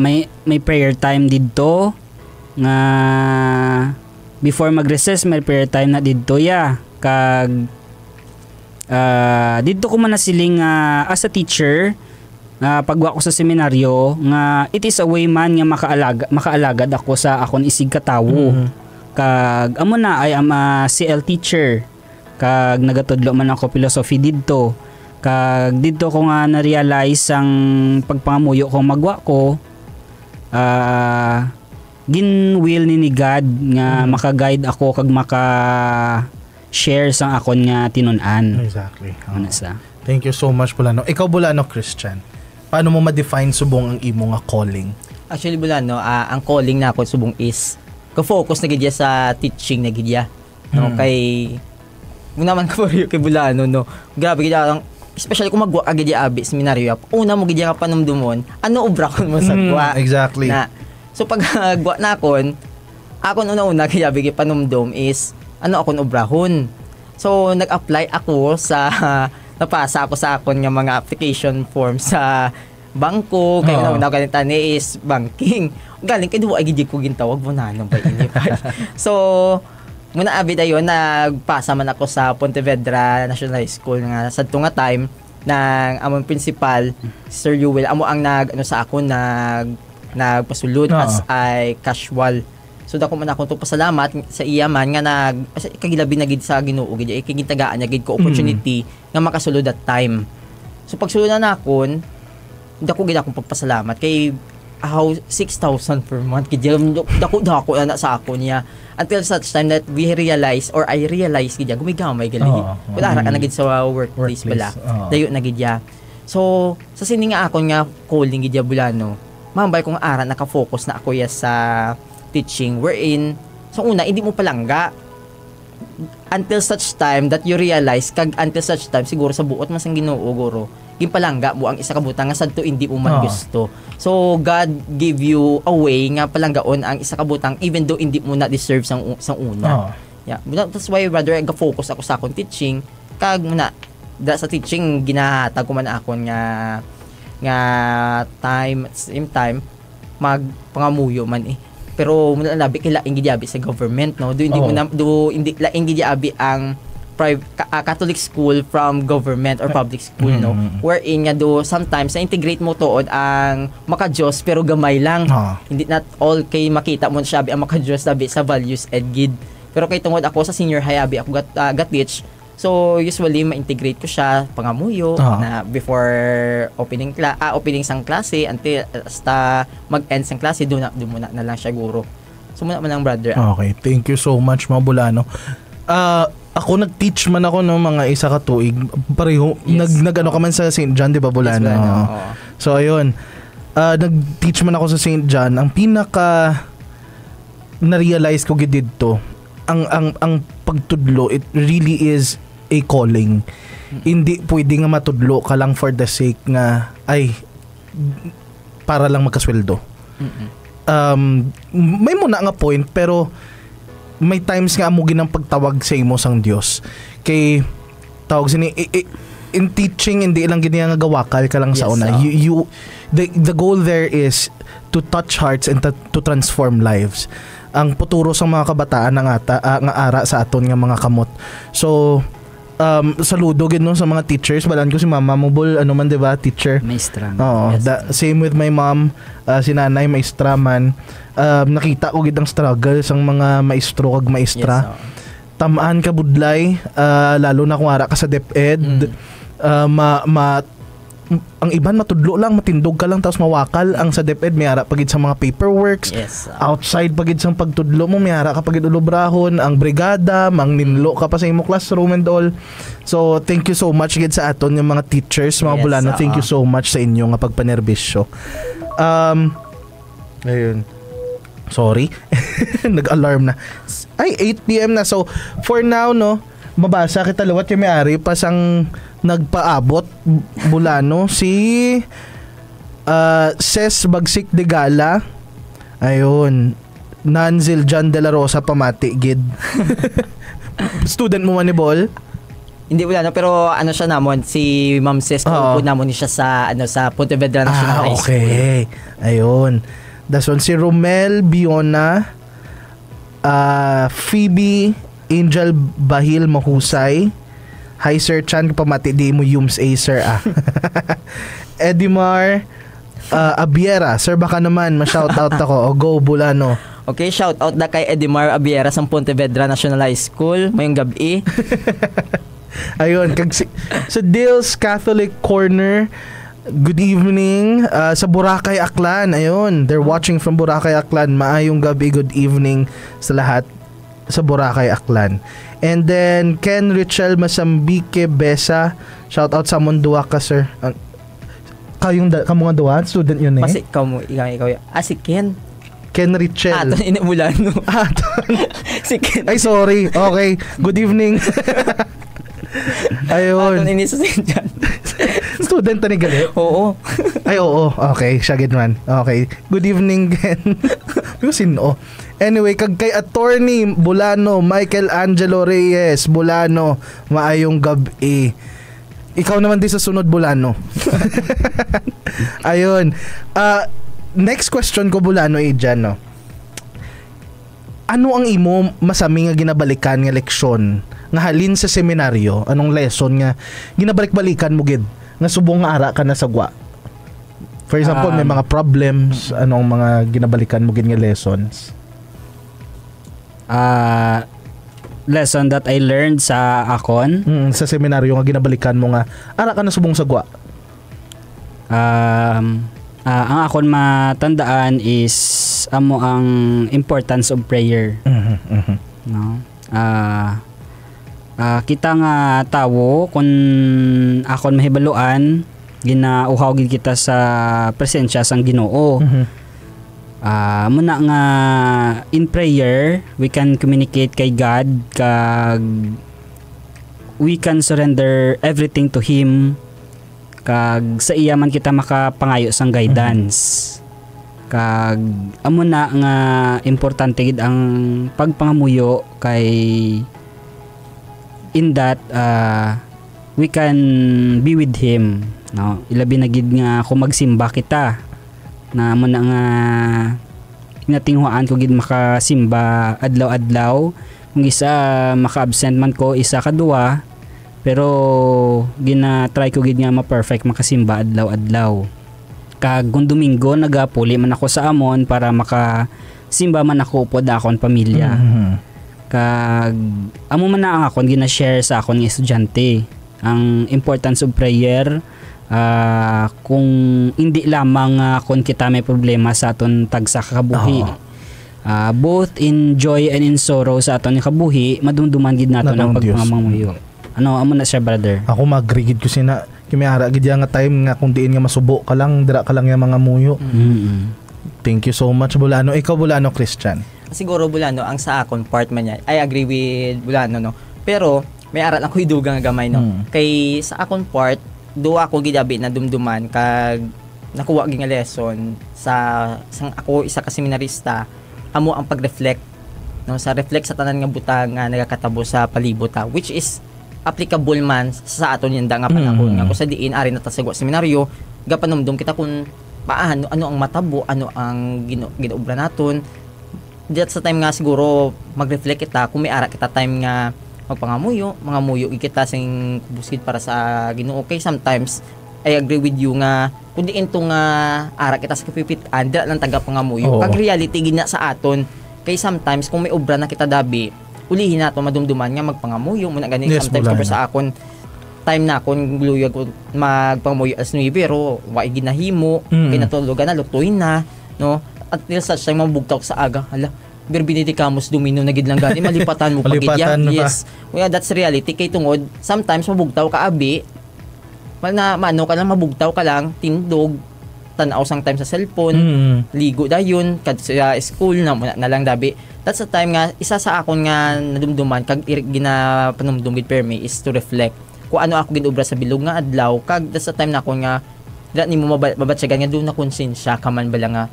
may prayer time didto nga before mag-recess may prayer time na didto kag didto ko man nasiling as a teacher pagwa ko sa seminaryo nga it is a way man nga makaalagad ako sa akon isig katawo. Kag amo na I am a CL teacher kag nagatudlo man ako philosophy didto. Kag didto ko nga na-realize ang pagpangamuyo ko magwa ko ginwill ni God nga maka-guide ako kag maka-share sang akon nga tinun-an. Exactly. Sa. Thank you so much Bulano. Ikaw Bulano Christian, paano mo ma-define subong ang imo nga calling? Actually Bulano, ang calling na ako subong is ka-focus na gidya sa teaching na gidya. No, kay muna man ko kay Bulano no. Grabe gidya especially kung magwa ka gidya abi seminaryo. Una mo gidya ka panumdumon, ano obra kon mo sa gwa. Exactly. Na, so pag gwa na akon una-una gidya bigi panumdum is ano akon obrahon. So nag-apply ako sa napasa ako sa akon nga mga application form sa bangko kay una ganita ni is banking. Galing kay duwa ay gid ko gintawag mo na nang bay ini. So muna abi dayon nagpasa man ako sa Pontevedra National High School nga sadto nga time ng among principal Sir Yuel amo ang sa ako nagpasulod as ay casual. So dako man ako pasalamat sa iya man nga kagilabi na gid sa Ginoo gid ikigitagaan niya gid ko opportunity nga makasulod that time. So pagsulod na nakon dako gid akong pagpasalamat kay 6,000 per month kaya dako na sa ako niya until such time that we realize or I realize kaya gumigamay gali wala ra ka na gid sa workplace bala dayo na gid ya. So sa sini nga ako nga calling gid Bulano mambay kong ara naka-focus na ako sa teaching wherein so una hindi mo palangga until such time that you realize kag until such time siguro sa buot mas ang Ginoo guro ginpalangga mo ang isa ka butang nga sadto hindi mo man gusto. So God give you a way nga palanggaon ang isa ka butang even though hindi mo na deserve sang una. Yeah, that's why rather ga-focus ako sa akong teaching kag muna sa teaching ginahatag ko man akon nga time at same time magpangamuyo man pero muna labi kay laing gid sa government no hindi mo na hindi laing gid ang Catholic school from government or public school no wherein nga do sometimes na integrate mo tuod ang maka-Diyos pero gamay lang hindi not all kay makita mo siya ang maka-Diyos sabi sa values ed gid pero kay tungod ako sa senior high abi ako gat-teach So usually ma-integrate ko siya pangamuyo na before opening sang klase until hasta mag-end sang klase doon muna na lang siya guro. So muna man lang brother. Okay, thank you so much mga Bulano. Ako nag-teach man ako no mga isa ka tuig. Pareho nag-ano ka man sa St. John, di ba Bulano? Yes, So ayun, nag-teach man ako sa St. John. Ang pinaka na-realize ko gid dito, ang pagtudlo, it really is a calling. Hindi pwede nga matudlo ka lang for the sake nga ay para lang magkasweldo. May muna nga point pero may times nga amo ginang pagtawag sa imo sang Dios. Kay tawag sini in teaching hindi lang gini nga gawakal ka lang sa una. The goal there is to touch hearts and to transform lives. Ang puturo sa mga kabataan nga ara sa aton nga mga kamot. So saludo gid no sa mga teachers. Balan ko si Mama Mobol, ano man 'di ba, teacher. Maestra. Oo, same with my mom, si nanay maestra man. Nakita ko gid ang struggle sang mga maestro kag maestra. Tamaan ka budlay, lalo na kung ara ka sa DepEd. Ang iban matudlo lang, matindog ka lang tapos mawakal. Ang sa DepEd may ara pagid sa mga paperworks. Outside pagid sang pagtudlo mo may ara ka pagid ulobrahon, ang brigada, mangninlo ka pa sa imo classroom and all. So thank you so much gid sa aton yung mga teachers, mga Bulano. Thank you so much sa inyo nga pagpanerbisyo. Ayun. Sorry. Nag-alarm na. Ay, 8 PM na. So for now no, mabasa kita luwat kay may-ari pa sang nagpaabot Bulano si Ses Bagsik de Gala. Ayun, Nanzil Jan de la Rosa pamati gid. Student mo man ni Bol? Hindi wala no, pero ano siya namon si Ma'am Ses po namon ni siya sa Pontevedra National High School. Okay. Ayun. Das one si Romel Biona, Phoebe Angel Bahil Mahusay. Hi Sir Chan, pamati di mo Yums A Sir Edimar Abiera, Sir baka naman ma-shoutout ako. O go Bulano. Okay, shoutout na kay Edimar Abiera sa Pontevedra National High School mayong gabi. Ayun, sa Dales Catholic Corner, good evening. Sa Boracay Aklan, ayun, they're watching from Boracay Aklan. Maayong gabi, good evening sa lahat sa Boracay Aklan. And then Ken Richel Masambike Besa, shout out sa Mondua ka sir. Kamo nga duwa, student yun eh. Kasi ikaw si Ken Richel. Ito Bulano. Si Ken. Ay sorry. Okay. Good evening. Ayun. Ini sa St. John. Student ni gali? Oo. Ay oo. Okay, siya gid man. Okay. Good evening Ken. Sino? Anyway, kay attorney Bulano, Michael Angelo Reyes Bulano, maayong gabi. Ikaw naman din sa sunod Bulano. Ayun. Next question ko Bulano dyan, no. Ano ang imo masami nga ginabalikan nga leksyon nga halin sa seminaryo? Anong lesson nga ginabalik-balikan mo gid nga subong nga ara ka na sagwa? For example, may mga problems, anong mga ginabalikan mo gid nga lessons? Lesson that I learned sa akon sa seminaryo nga ginabalikan mo nga ara ka na subong sagwa. Ang akon matandaan is amo ang importance of prayer. No? Kita nga tawo kun akon mahibaluan ginauhaw gid kita sa presensya sang Ginoo. Muna nga in prayer we can communicate kay God kag we can surrender everything to Him kag sa iya man kita makapangayo sang guidance. Kag amo na nga importante gid ang pagpangamuyo kay in that we can be with Him, no? Ilabi na gid nga kung magsimba kita na mo na nga inatinghuan ko gid makasimba adlaw-adlaw. Kung isa maka-absent man ko isa kadua, pero gina-try ko gid nga ma-perfect makasimba adlaw-adlaw. Kag kung Domingo nagapuli man ako sa amon para makasimba man ako upod akon pamilya. Kag amo man na ang akon gina-share sa akon nga estudyante ang importance of prayer. Kung hindi lamang kung kita may problema sa aton tagsa kabuhi. Both in joy and in sorrow sa aton kabuhi, madumduman gid naton ang pagpamamuyo. Ano amo na siya, brother? Ako mag-agree gid ko sina kimihara gid nga time nga kung diin nga masubo ka lang, dira ka lang yung mga muyo. Thank you so much, Bulano. Ikaw, Bulano, Christian. Siguro, Bulano, ang sa akon part man yan, I agree with Bulano, no? Pero may aral ako idugang gamay, no? Kay sa akon part, do ako gidabi na dumduman kag nakuha gi nga lesson sa sang ako isa ka seminarista, amo ang pag-reflect, no, sa reflect sa tanan nga butang nga nagakatabo sa palibot, which is applicable man sa aton yanda nga panahon nga kung sa diin ari na ta sa seminaryo gapanumdum kita kung paano ano ang matabo, ano ang ginaobra naton. Diyan sa time nga siguro mag-reflect kita kung may ara kita time nga magpangamuyo, mga muyo kita sing buskid para sa Ginoo. Okay, sometimes I agree with you nga kun diin tong ara kita sa kapipitan dira lang taga pangamuyo. Pag reality gina sa aton kay sometimes kung may obra na kita dabi, ulihin nato madumduman nga magpangamuyo muna gani. Yes, sometimes kapag sa akon time na akon gluyag magpangamuyo as New Year pero wa ginahimo kay natulugan na lutuin na, no, at such time mabugtaw sa aga hala Berbiniti kamos domino na gid lang gani malipatan mo pagid yan. Yes. Well, that's reality kay tungod sometimes mabugtaw ka abi. Mano ka lang mabugtaw ka lang tindog tan-aw sang time sa cellphone, ligo dayon kad sa school na lang dabi. That's the time nga isa sa akon nga nadumduman kag ginapanumdum gid per me is to reflect kung ano ako ginobra sa bilog nga adlaw kag that's the time na akon nga dili nimo mabatsagan nga do na konsensya ka man bala nga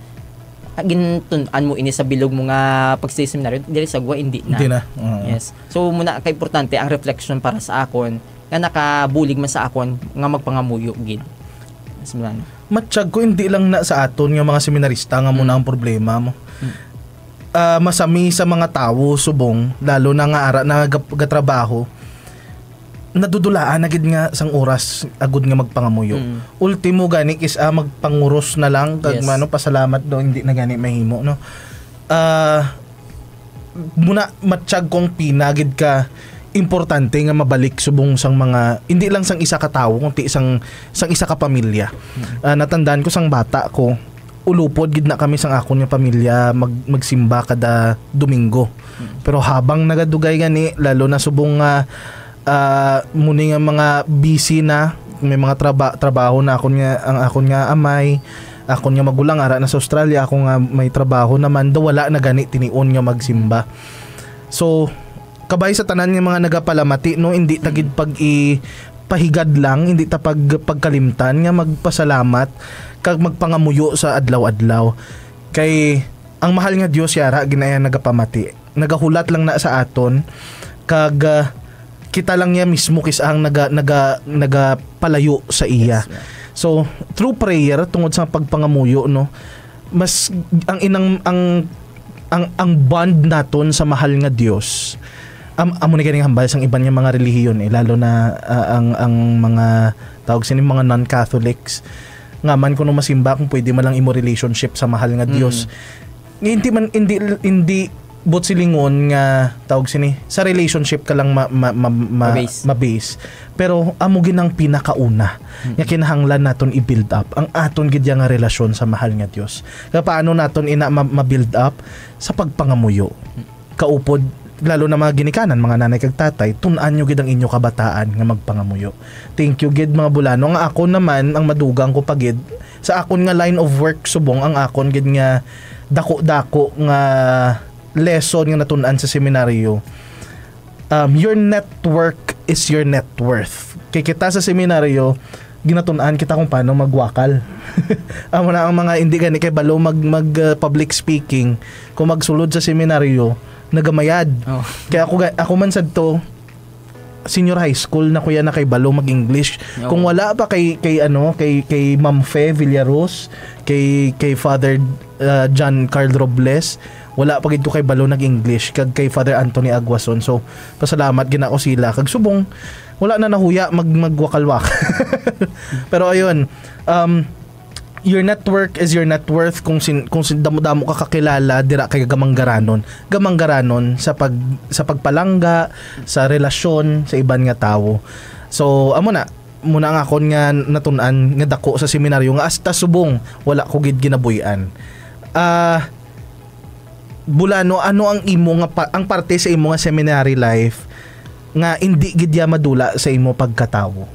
gintunan mo ini sa bilog mo nga pag-stay seminaryo dili sagwa hindi na. Yes. So muna kay importante ang reflection para sa akon nga nakabulig man sa akon nga magpangamuyo gid. Seminaryo. Matsyag ko hindi lang na sa aton nga mga seminarista nga muna ang problema mo. Masami sa mga tao subong lalo na nga ara na gatrabaho nadudulaan na gid nga sang oras agud nga magpangamuyo. Ultimo gani is magpanguros na lang kag mano pasalamat do hindi na gani mahimo, no. Muna matsyag kong pinagid ka importante nga mabalik subong sang mga hindi lang sang isa ka tawo kundi sang isa ka pamilya. Natandaan ko sang bata ko ulupod gid na kami sang akon nga pamilya magsimba kada Domingo. Pero habang nagadugay gani lalo na subong nga muni nga mga busy na may mga trabaho na akon nga amay akon nga magulang ara na sa Australia ako nga may trabaho naman do wala na gani tinion nga magsimba. So kabay sa tanan nga mga nagapalamati no hindi tagid pag pahigad lang hindi ta pagkalimtan nga magpasalamat kag magpangamuyo sa adlaw-adlaw kay ang mahal nga Dios yara ginaya nagapamati nagahulat lang na sa aton kag kita lang niya mismo kisang nagapalayo sa iya. So through prayer tungod sa pagpangamuyo no mas ang bond naton sa mahal nga Dios amo ni ganing hambal sang iban nga mga relihiyon lalo na ang mga tawag sini mga non-Catholics nga man kuno masimba kung pwede man lang imo relationship sa mahal nga Dios. Hindi bot silingon nga tawag sini sa relationship ka lang mabase pero amo ginang pinakauna nga kinahanglan naton i-build up ang aton gid nga relasyon sa mahal nga Dios. Kaya paano naton ma-build up sa pagpangamuyo kaupod lalo na mga ginikanan mga nanay kag tatay tun-an nyo gid ang inyo kabataan nga magpangamuyo. Thank you gid mga bulano nga ako naman ang madugang ko pagid sa akon nga line of work subong ang akon gid nga dako nga lesson nga natun-an sa seminaryo. Your network is your net worth. Kay kita sa seminaryo ginatun-an kita kung paano magwakal. Amo na ang mga hindi gani kay balo mag public speaking kung magsulod sa seminaryo nagamayad. Kaya ako man sadto senior high school na kuya na kay balo mag-English. Kung wala pa kay Ma'am Fe Villaros, kay Father John Carl Robles, wala pa gid ko kay balo nag-English kag kay Father Anthony Aguason. So pasalamat gina ko sila kag subong wala na nahuya magwakal-wak. Pero ayun, your network is your net worth. Kung damo-damo ka kakilala dira kay gamanggaranon sa pagpalangga, sa relasyon sa iban nga tawo. So amo na muna nga akon nga natun-an nga dako sa seminaryo nga hasta subong wala ko gid ginabuy-an. Bulano, ano ang imo nga ang parte sa imo nga seminary life nga hindi gid ya madula sa imo pagkatawo?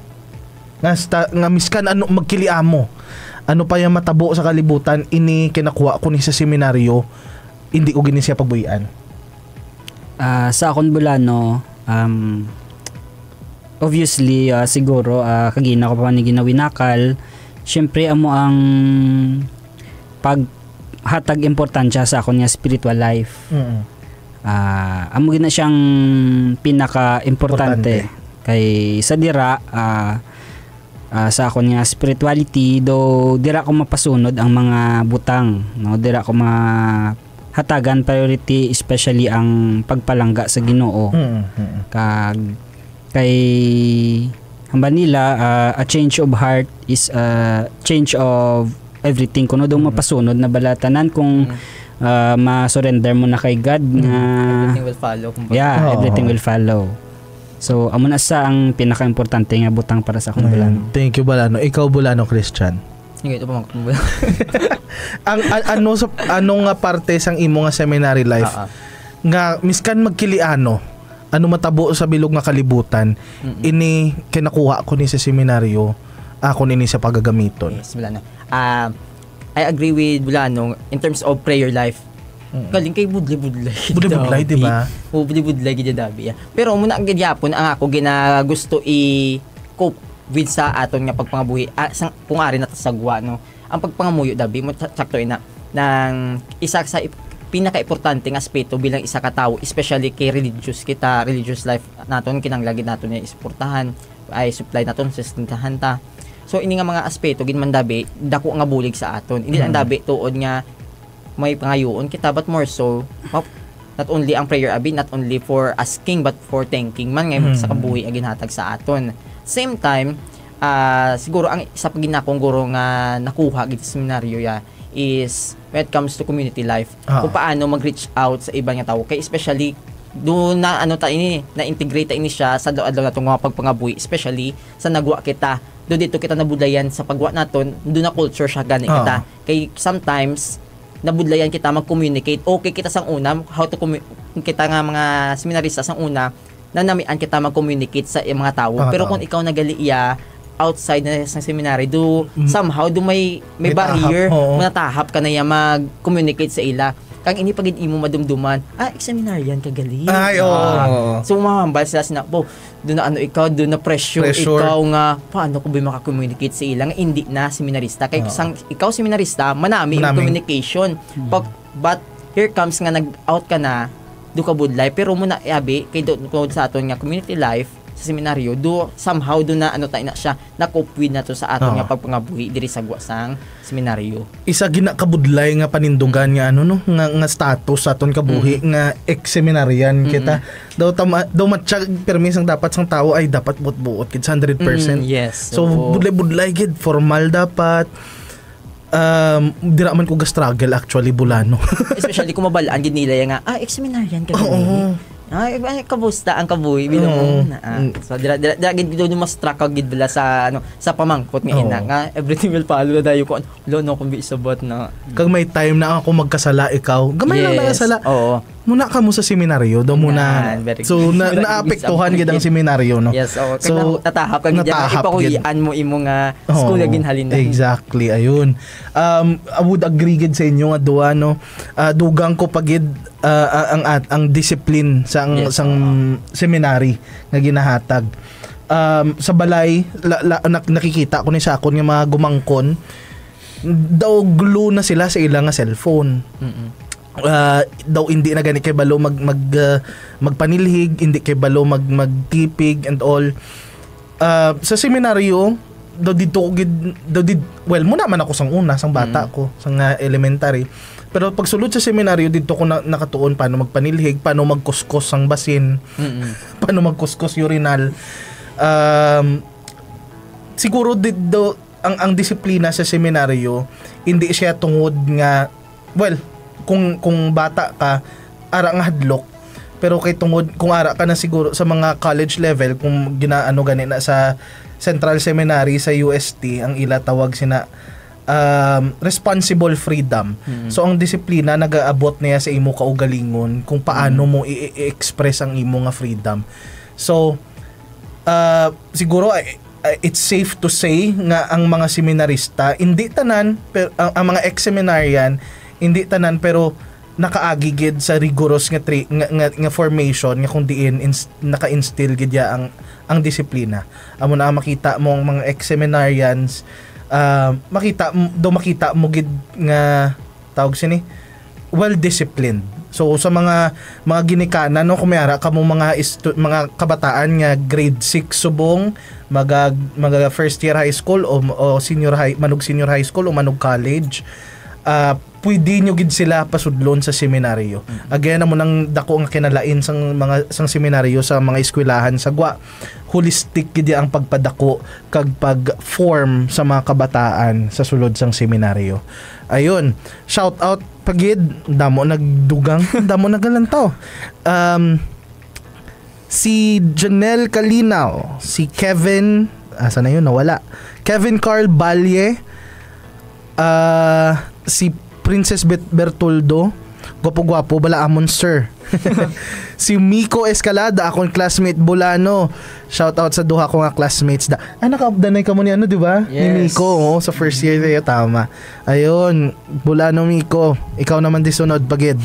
Nga miskan ano magkiliamo, ano pa yung matabo sa kalibutan, ini kinakuha ko ni sa seminaryo, hindi ko gini siya pagbuyan. Sa akon Bulano, obviously, siguro, kagina ko pa ni ginawinakal, syempre amo ang paghatag importansya sa akon nga spiritual life. Amo gina siyang pinaka-importante. Kay sa dira, sa akon nga spirituality, do dira ko mapasunod ang mga butang, no? Dira ko mahatagan priority, especially ang pagpalangga sa Ginoo. Kay hamba nila, a change of heart is a change of everything. Kuno dong mapasunod na balatanan kung ma-surrender mo na kay God nga everything will follow. Everything will follow. So, amo na sa ang pinaka-importante nga butang para sa akong Bulano. Thank you, Bulano. Ikaw, Bulano Christian. Ito pa mga ano nga parte sang imo nga seminary life nga miskan magkiliano, ano matabo sa bilog nga kalibutan, ini kinakuha ko ni sa seminaryo, ako nini sa pagagamiton. Yes, Bulano. I agree with Bulano in terms of prayer life. Galing kay budlay di ba? Budlay gid dabi. Pero muna ang gyapon ang ako gusto i-cope with sa aton nga pagpangabuhi. Kung ari na sagwa no. Ang pagpangamuyo dabi mo sakto ina nang isa sa pinaka-importante nga aspeto bilang isa ka tawo, especially kay religious life naton kinahanglan naton nga isportahan ay supply naton sa sustentahan ta. So ini nga mga aspeto gid man dabi dako nga bulig sa aton. Hindi lang dabi tuod nga may pangayoon kita, but more so not only ang prayer not only for asking but for thanking man ngay sa kabuhi ang ginhatag sa aton. Same time, siguro ang isa pa ginakong guro nga nakuha gid sa seminaryo is when it comes to community life, kung paano mag-reach out sa ibang nga tao, kay especially do na na-integrate ini siya sa adlaw natong mga pagpangabuhi, especially sa nagwa kita do dito kita nabudlayan sa pagwa naton, do na culture siya gani kita. Kay sometimes nabudlayan kita mag-communicate. Okay kita sang una how to kita nga mga seminarista sang una na namian kita mag-communicate sa mga tao. Pero kung ikaw nagali outside na sa seminary, somehow may barrier, natahap ka na mag-communicate sa ila. Kang ini pagid imo madumduman, seminaryan kagali. So mahambal sila sinapo, doon na ikaw, doon na pressure ikaw nga, paano ko ba makakommunicate sa ilang hindi na seminarista. Kaya ikaw seminarista, manami yung communication. But here comes nga nag-out ka na, do ka budlay, pero muna kay doon sa aton nga community life, sa seminaryo, somehow do na tayo na siya, nakupwid na to sa aton nga pagpangabuhi diri sa guwasang seminaryo. Isa ginakabudlay nga panindugan nga nga status sa aton kabuhi nga ex-seminaryan kita. Daw matsyag permis ang dapat sang tao ay dapat buot-buot kid 100%. Yes. So budlay-budlay kid, formal dapat. Dira man ko ga-struggle actually Bulano. Especially kung mabalaan gid nila nga ex-seminaryan ka. Kabusta ang kabuhi bilong so dira gid do mas track gid bala sa sa pamangkot nga ina nga everything will follow dayo ko no kung bisabot na kag may time na ako magkasala ikaw gamay lang na sala muna ka mo sa seminaryo do muna so naapektuhan gid ang seminaryo no. Yes, so tatahap kag gid ipakuyan mo imo nga school gid halin. Exactly ayun. I would agree gid sa inyo nga duwa no. Dugang ko pagid ang discipline sang seminary nga ginahatag. Sa balay nakikita ko ni sa akon nga mga gumangkon daw glue na sila sa ilang nga cellphone. Daw hindi na gani kay balo magpanilhig, hindi kay balo magtipig and all. Sa seminaryo daw dito well muna man ako sang una sang bata ko sang elementary. Pero pag sulod sa seminaryo dito ko nakatuon paano magpanilhig, paano magkuskos ang basin, paano magkuskos urinal. Siguro dito ang disiplina sa seminaryo hindi siya tungod nga kung bata ka ara nga hadlok, pero kay tungod kung ara ka na siguro sa mga college level, kung ginaano gani na sa Central Seminary sa UST, ang ila tawag sina responsible freedom. So ang disiplina nagaabot niya sa imo kaugalingon kung paano mo i-express ang imo nga freedom. So siguro it's safe to say nga ang mga seminarista hindi tanan, pero ang mga ex-seminarian hindi tanan, pero nakaagigid sa rigorous nga formation nga kung diin naka-instill gid ya ang disiplina. Amo na makita mo ang mga ex-seminarians, makita mo gid nga tawag sini well disciplined. So sa mga ginikanan, no, kumiyara kamo mga kabataan nga grade 6 subong, maga first year high school o senior high, manog senior high school o manog college, pwede nyo gid sila pasudlon sa seminaryo. Again, amo nang dako nga kinalain sang seminaryo sa mga eskwelahan sa Gwa. Holistic gid ang pagpadako kag pag-form sa mga kabataan sa sulod sang seminaryo. Ayun, shout out pagid, damo nagdugang, damo nagalantaw. Si Janelle Calinaw, si Kevin, asa na yun, nawala. Kevin Carl Balye, si Princess Bertoldo, gwapo-gwapo, bala amon sir. Si Miko Escalada, akong classmate Bulano. Shout out sa duha ko nga classmates da. Naka-updanay ka mo ni ano, di ba? Yes. Ni Miko, sa first year tayo, tama. Ayun, Bulano Miko, ikaw naman disunod pagid.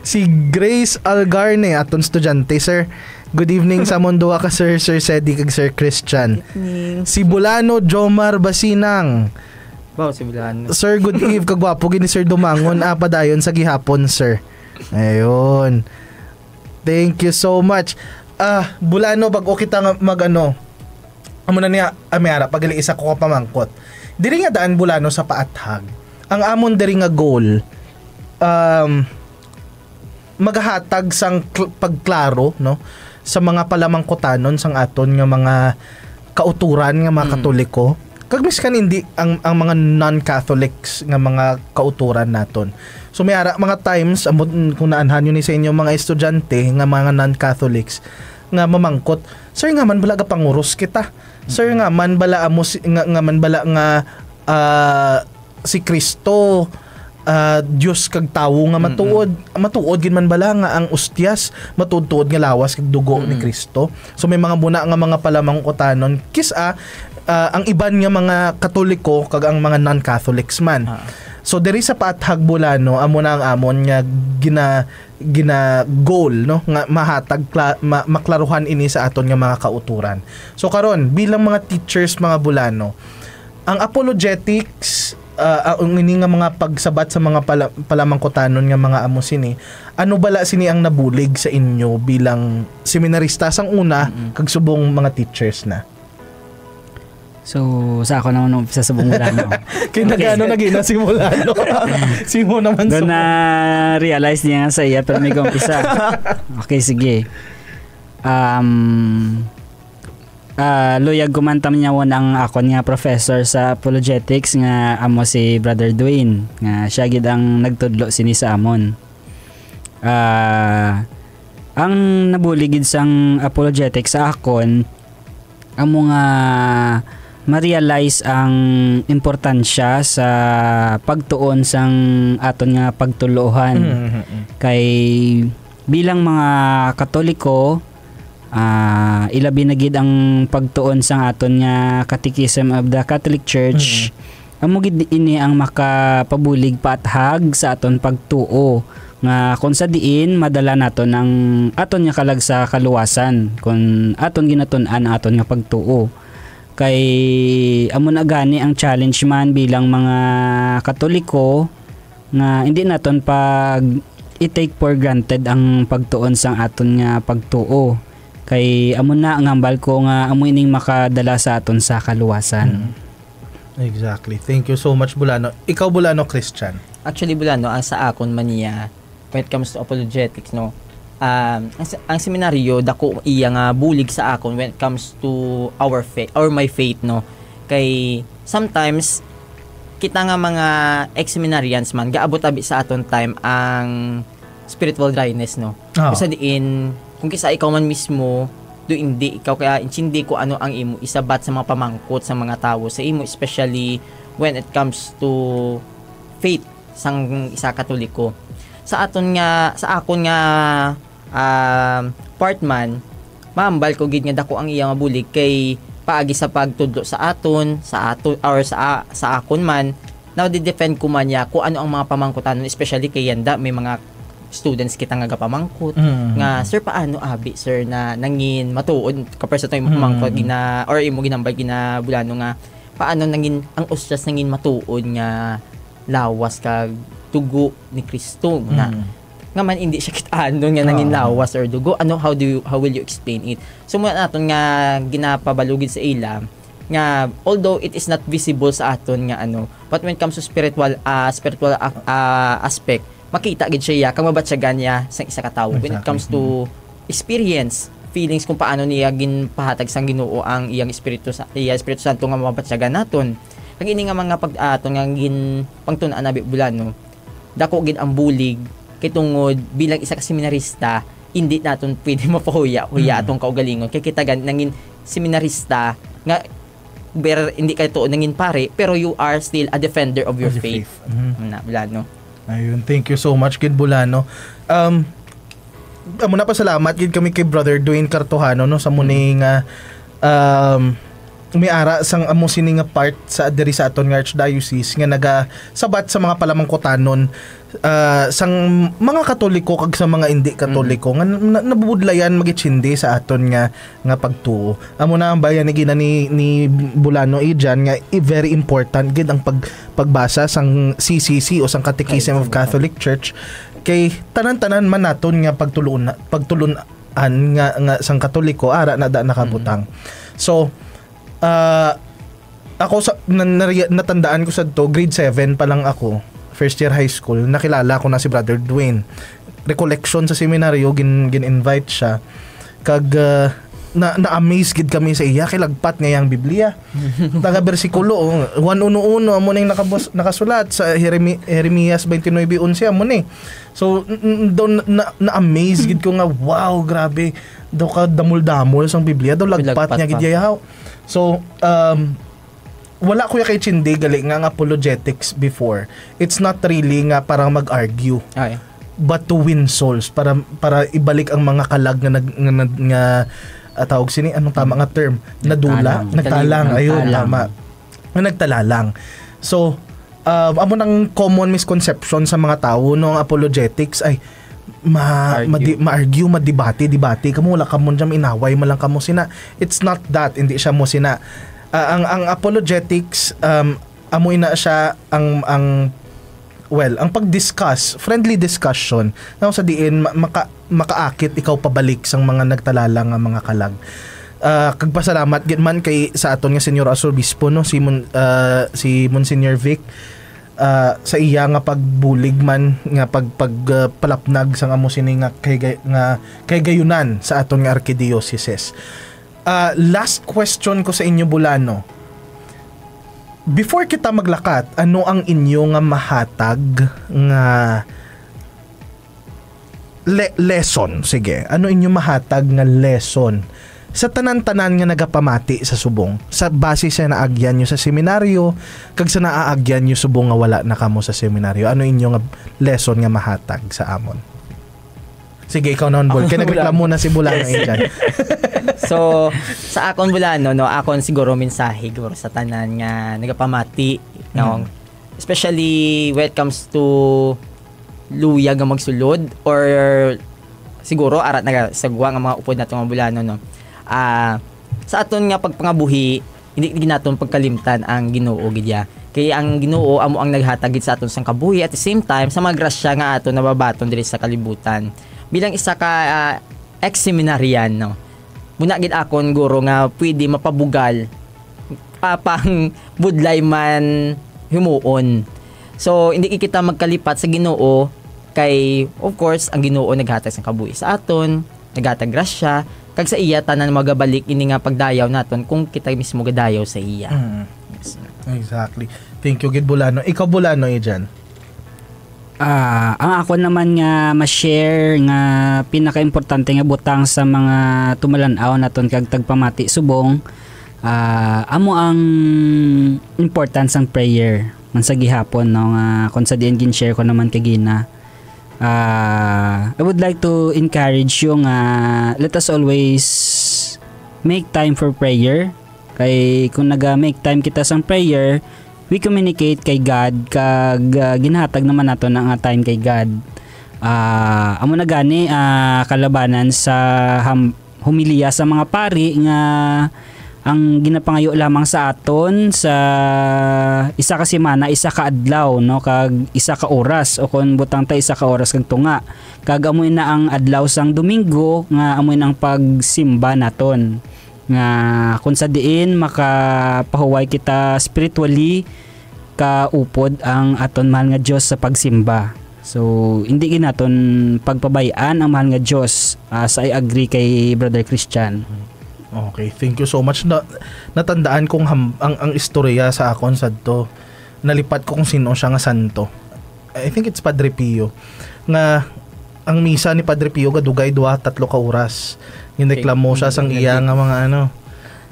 Si Grace Algarne, aton estudyante, sir. Good evening sa Mondoa ka, Sir Sedi kag Sir Christian. Si Bulano Jomar Basinang. Wow, si Bulano. Sir, good eve, kagwapo gini Sir Dumangon, padayon sa gihapon, sir. Ayun. Thank you so much. Bulano, bago kita nga magano, amo na niya, amiara, pagali isa ko pamangkot. Diri nga daan Bulano sa paathag. Ang amon diri nga goal, maghatag sang pagklaro, no, sa mga palamangkotanon sang aton nga mga kauturan nga mga Katoliko. Kag miskan hindi ang mga non-Catholics nga mga kauturan naton. So may ara mga times kung naanhan yun ni sa inyo mga estudyante nga mga non-Catholics nga mamangkot, sir nga man bala ka panguros kita. Sir nga man bala amo nga man bala nga si Kristo Dios kag tawo nga matuod gid man bala nga ang ustyas matuod nga lawas kag dugo ni Kristo. So may mga buna nga mga palamangkotanon ang iban nga mga Katoliko kag ang mga non-Catholics man. So diri sa paathag Bulano, amo na ang amon nga gina goal, no, nga mahatag maklaruhan ini sa aton nga mga kauturan. So karon bilang mga teachers mga Bulano, ang apologetics ang ini nga mga pagsabat sa mga palamangkotanon nga mga amo sini, ano bala sini ang nabulig sa inyo bilang seminarista sang una kag subong mga teachers na? So, sa ako naman umpisa sa Bulano. Kinagano naging Simulano. Simo naman doon na realize niya nga sa iya pero may umpisa. Okay, sige. Luyag kumantam niya ang ako nga professor sa apologetics nga amo si Brother Dwayne. Nga siya gid ang nagtudlo sini sa amon. Ang nabuligid sang apologetics sa akon amo nga ma-realize ang importansya sa pagtuon sang aton nga pagtulohan. Kay bilang mga Katoliko, ilabi na gid ang pagtuon sang aton nga Catechism of the Catholic Church. Amo gid ini ang makapabulig paathag sa aton pagtuo nga kung sa diin madala naton ang aton nga kalag sa kaluwasan kung aton ginatun-an aton nga pagtuo. Kay amo na gani ang challenge man bilang mga Katoliko nga hindi naton pag i-take for granted ang pagtuon sang aton nga pagtuo. Kay amo na ang hambal ko nga amo ining makadala sa aton sa kaluwasan. Exactly. Thank you so much Bulano. Ikaw Bulano Christian. Actually Bulano, ang sa akon maniya when it comes to apologetics, no, ang seminaryo dako iya nga bulig sa akon when it comes to our faith or my faith, no, Kay sometimes kita nga mga ex-seminarians man gaabot abi sa aton time ang spiritual dryness, no. Kasi diin kung kisa ikaw man mismo do hindi ikaw kaya intindi ko ano ang imo isabat sa mga pamangkot sa mga tawo sa imo, especially when it comes to faith sang isa Katoliko. Sa akon nga part man, maambal ko gid nga dako ang iyang bulig kay paagi sa pagtudlo sa aton or sa akon man, now di-defend ko man ya kung ano ang mga pamangkutan, especially kay yanda may mga students kita nga pamangkot nga sir paano abi sir na nangin matuod kapres sa tayo pamangkot gina or imo ginambay gina Bulano nga paano nangin ang ustas nangin matuod nga lawas kag dugo ni Kristo na nga man hindi siya kitaano nga nangin lawas or dugo, ano how will you explain it? So muna naton nga ginapabalugid sa ila nga although it is not visible sa aton nga ano, but when it comes to spiritual aspect, makita gid siya kang mabatsyagan niya sa isa ka tawo. When it comes to experience, feelings kung paano niya ginpahatag sang Ginoo ang iyang Espiritu Santo nga mabatsyagan naton. Kag ini nga mga pag-aton nga gin pangtun-an na Bulano, dako gid ang bulig kay tungod bilang isa ka seminarista, hindi naton pwede mapahuya atong kaugalingon kay kita nangin seminarista nga hindi kay tuod nangin pare pero you are still a defender of your faith. Na Bulano. Ayun, thank you so much kid Bulano. Amo na pasalamat gid kami kay Brother Dwayne Cartojano no sa muni nga may ara sang amo sini nga part sa diri sa aton nga archdiocese nga nagasabat sa mga palamangkutanon sang mga Katoliko kag sa mga hindi Katoliko nga nabudlayan magitsindi sa aton nga pagtuo. Amo na ang bayan ni Bulano diyan nga very important gid ang pagbasa sang CCC o sang Catechism of Catholic Church kay tanan-tanan man naton nga pagtulunan nga sang Katoliko ara na nakabutang. So ako natandaan ko sa to grade 7 pa lang ako, first year high school, nakilala ko na si Brother Dwayne. Recollection sa seminaryo gin-invite siya kag na-amaze gid kami sa iya kay lagpat nga yang Biblia. Taga bersikulo 1:1 amo ning nakasulat sa Jeremias 29:11 amo ni. So na-amaze gid ko nga wow, grabe daw ka damol-damol sang Biblia daw lagpat nga gid yahaw. So wala ko kay Chindi gali nga apologetics before. It's not really nga parang mag-argue. Okay. But to win souls para ibalik ang mga kalag nga tawag sini anong tama nga term? Nagtalang. Ayun, tama. Nagtalalang. So, amo nang common misconception sa mga tao no ang apologetics ay ma-argue, ma-debate, kamo wala kamo jam inaway mo lang kamo sina. It's not that, hindi siya mo sina. Ang apologetics amoy na siya ang pag-discuss, friendly discussion na sa diin makaakit ikaw pabalik sang mga nagtalalang nga mga kalag. Kagpasalamat gid man kay sa aton nga Senyor Arzobispo no si Monsignor Vic sa iya nga pagbulig man nga pagpalapnag sang amo sini nga kay gayunan sa aton nga archdiocese. Last question ko sa inyo Bulano. Before kita maglakat, ano ang inyo nga mahatag nga lesson? Sige, ano inyo mahatag nga lesson sa tanan-tanan nga nagapamati sa subong? Sa base sa naagyan nyo sa seminaryo, kag sa naaagyan nyo subong nga wala na kamo sa seminaryo, ano inyo nga lesson nga mahatag sa amon? Sige, ikaw na on board. Kaya nagreklamo na si Bulano dyan. So, sa akon Bulano, no, akon siguro mensahe siguro sa tanan nga nagapamati, no, especially when it comes to luyag nga magsulod or siguro arat nagasagwa nga mga upod nato nga Bulano, no. Sa aton nga pagpangabuhi, hindi naton pagkalimtan ang Ginoo gidya. Kaya ang Ginoo amo ang naghatag sa aton sang kabuhi at the same time sa mga grasya nga aton nababaton diri sa kalibutan. Bilang isa ka ex-seminarian, no, muna gid akon guro nga pwede mapabugal papang budlay man himuon. So hindi kita magkalipat sa Ginoo kay of course ang Ginoo naghatag sa kabuhi sa aton, naghatag grasya, kag sa iya tanan magabalik ini nga pagdayaw naton kung kita mismo gadayaw sa iya. Yes. Exactly. Thank you, Gid Bulano. Ikaw, Bulano, dyan? Ang ako naman nga ma-share nga pinaka-importante nga butang sa mga tumalanaw naton kag tagpamati subong, amo ang importance ng prayer man sa gihapon, no, nga kung sa diin gin-share ko naman kay Gina. I would like to encourage you nga let us always make time for prayer. Kay kung naga-make time kita sa prayer, we communicate kay God kag ginhatag naman nato na nga time kay God. Amo na gani kalabanan sa humiliya sa mga pari nga ang ginapangayo lamang sa aton sa isa ka semana, isa ka adlaw, no, kag isa ka oras, o kung butang ta isa ka oras kag tunga, kag amoy na ang adlaw sang Domingo nga amoy nang pagsimba naton nga kung sa diin makapahuway kita spiritually kaupod ang aton mahal nga Dios sa pagsimba. So hindi ginaton pagpabayaan ang mahal nga Dios. Sa I agree kay Brother Christian. Okay, thank you so much. Natandaan kong ang istorya sa akon sadto. Nalipat ko kung sino siya nga santo. I think it's Padre Pio. Nga ang misa ni Padre Pio gadugay 2-3 ka oras. Ginreklamo siya sang iya nga mga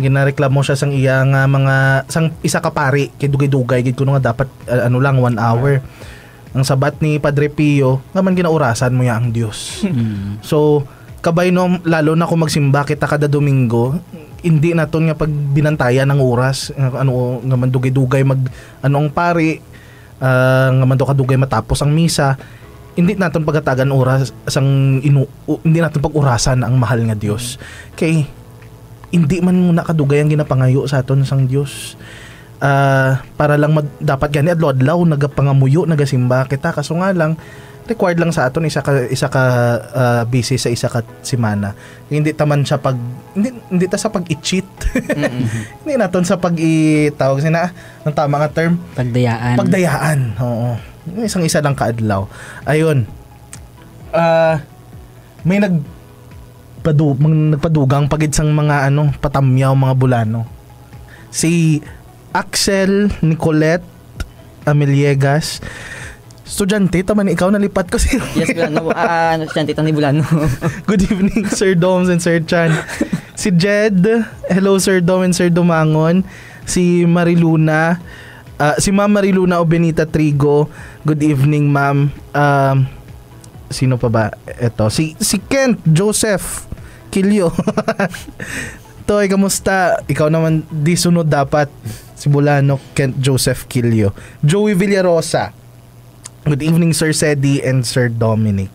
ginareklamo siya sang iya nga mga sang isa ka pari kay dugay-dugay gid kuno nga dapat lang 1 hour. Ang sabat ni Padre Pio nga man ginaurasan mo ya ang Dios. So kabay no, lalo na kung magsimba kita kada Domingo, hindi naton nga pag binantayan ng oras nga man dugay-dugay ang pari, nga man kadugay matapos ang misa, hindi naton pagatagan oras hindi naton pag-urasan ang mahal nga Dios. Kay hindi man muna kadugay ang ginapangayo sa aton sang Dios. Para lang dapat gani adlaw-adlaw nagapangamuyo nagasimba kita, kaso nga lang required lang sa aton isa ka busy sa isa ka semana. Hindi taman siya hindi ta sa pag-i-cheat. Hindi naton sa tawag sina ng tama nga term, pagdayaan. Oo. Isang-isa lang kaadlaw. Ayun. May nagpadugang pagid sang mga patamyaw mga Bulano. Si Axel Nicolette Ameliegas, estudyante, taman ikaw nalipat ko si Yes, Bulano. Estudyante ni Bulano. Good evening, Sir Doms and Sir Chan. Si Jed, hello Sir Dom and Sir Dumangon. Si Mariluna, si Ma'am Mariluna Obenita Trigo, good evening ma'am. Sino pa ba? Ito, si Kent Joseph Kilyo. Toy, kamusta? Ikaw naman di sunod dapat. Si Bulano, Kent Joseph Kilyo. Joey Villarosa, good evening Sir Sedi and Sir Dominic.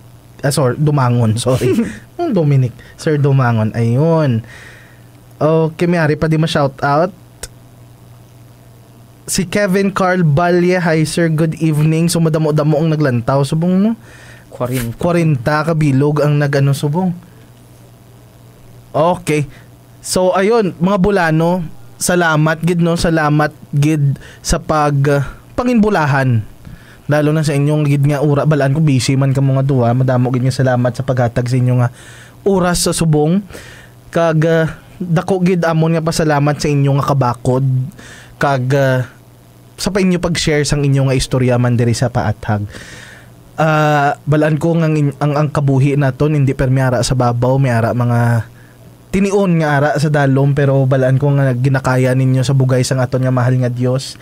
Dumangon, sorry. Dominic, Sir Dumangon. Ayun. Okay, may ari pa di ma-shout out. Si Kevin Carl Balye, hi sir, good evening. So madamo-damo ang naglantaw subong no. 40 kabilog ang subong. Okay. So ayun, mga Bulano, salamat gid no, salamat gid sa panginbulahan. Lalo na sa inyong gid nga balaan ko busy man ka mga duwa, madamo gid nga salamat sa paghatag sa inyo nga oras sa subong. Kag dako gid amon nga pasalamat sa inyo nga kabakod kag sa pa inyo pag-share sang inyo nga istorya man diri sa paathag. Balaan ko ang kabuhi naton hindi permiara sa babaw, may ara mga tinion nga ara sa dalom, pero balaan ko nga ginakaya ninyo sa bugay sang aton nga mahal nga Dios.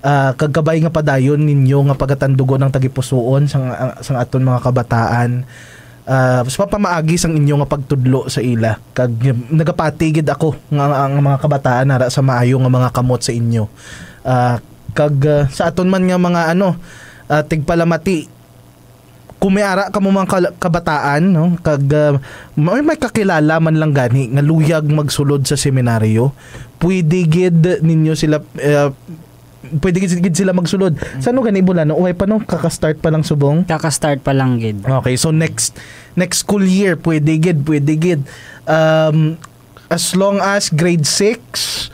Kagkabay nga padayon ninyo nga pagatandugo ng tagipusoon sang aton mga kabataan. Papamaagi sang inyo nga pagtudlo sa ila. Kag nagapatigid ako nga ang mga kabataan nara sa maayo nga mga kamot sa inyo. Kag sa aton man nga mga tigpalamati, kung may ara ka mo mga kabataan, no, kag may kakilala man lang gani nga luyag magsulod sa seminaryo, pwede gid ninyo sila pwede gid sila magsulod. Sano gani Bulano? Uy pa no, kaka-start pa lang subong. Kaka-start pa lang gid. Okay, so next school year pwede gid. As long as grade 6,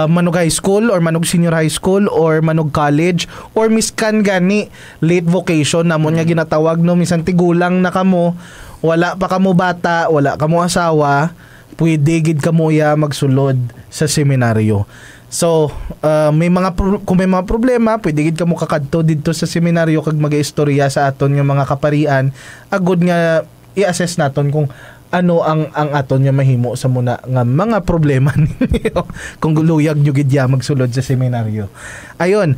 manog high school or manog senior high school or manog college or miskan gani late vocation namon nga ginatawag no, misan tigulang na kamo, wala pa kamo bata, wala kamo asawa, pwede gid kamo ya magsulod sa seminaryo. So, kung may mga problema, pwede gid kamo kakadto didto sa seminaryo kag mag-istorya sa aton nga mga kaparian, agud nga i-assess naton kung ano ang aton nga mahimo sa muna nga mga problema ninyo kung luyag nyo gid ya magsulod sa seminaryo. Ayon,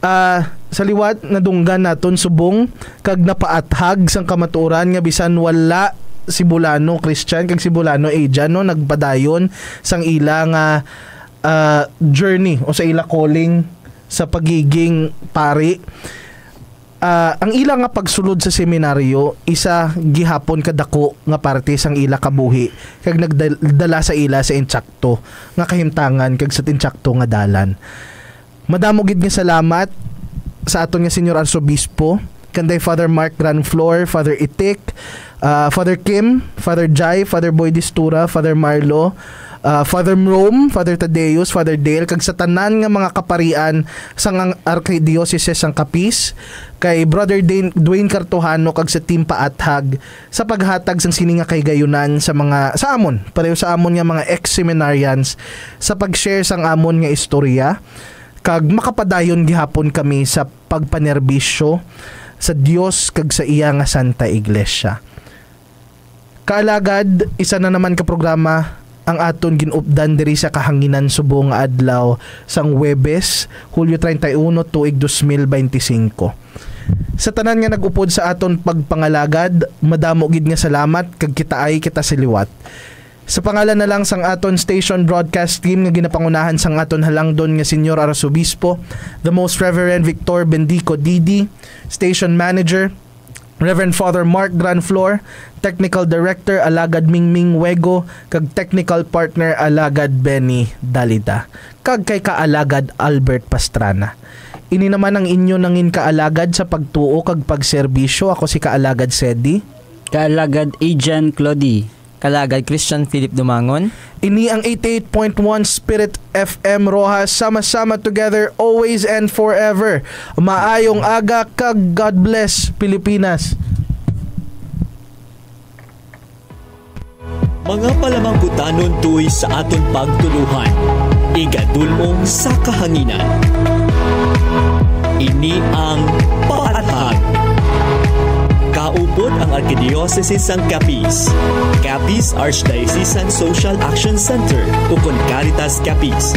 sa liwat nadunggan naton subong kag napaathag sang kamatuoran nga bisan wala si Bulano Christian kag si Bulano Ajan no nagpadayon sang ila nga journey o sa ila calling sa pagiging pari. Ang ila nga pagsulod sa seminaryo isa gihapon kadako nga parte sang ila kabuhi kag nagdala sa ila sa insakto nga kahimtangan kag sa insakto nga dalan. Madamo gid nga salamat sa aton nga Senyor Arsobispo kanday Father Mark Granflor, Father Itik, Father Kim, Father Jai, Father Boy Distura, Father Marlo, Father Rome, Father Tadeus, Father Dale, kag sa tanan nga mga kaparian sang Archdiocese sang Capiz, kay Brother Dwayne Cartojano kag sa Team Paathag sa paghatag sang sini nga kay gayunan sa mga sa amon, pareho sa amon nga mga ex-seminarians sa pag-share sang amon nga istorya kag makapadayon gihapon kami sa pagpanerbisyo sa Dios kag sa iya nga Santa Iglesia. Kaalagad, isa na naman ka programa ang aton ginupdan diri sa kahanginan subong nga adlaw sang Huwebes, Hulyo 31, tuig 2025. Sa tanan nga nagupod sa aton pagpangalagad, madamo gid nga salamat kag kita siliwat. Sa pangalan na lang sang aton station broadcast team nga ginapangunahan sang aton halangdon nga Senyor Arsobispo, the Most Reverend Victor Bendico Didi, station manager Reverend Father Mark Granflor, Technical Director Alagad Mingming Wego, kag Technical Partner Alagad Benny Dalida, kag kay Kaalagad Albert Pastrana. Ini naman ang inyo nangin kaalagad sa pagtuo kag pagserbisyo. Ako si Kaalagad Sedi, Kaalagad Ajan Clody, Kalagad Christian Philip Dumangon. Ini ang 88.1 Spirit FM Rojas, sama-sama together always and forever. Maayong aga kag God bless Pilipinas. Mga palamangkutanon tuy sa aton pagtuluhan, igadulong sa kahanginan. Ini ang Paathag. Kaupod ang Archdiocese sang Capiz, Capiz Archdiocesan Social Action Center, ukon Caritas Capiz.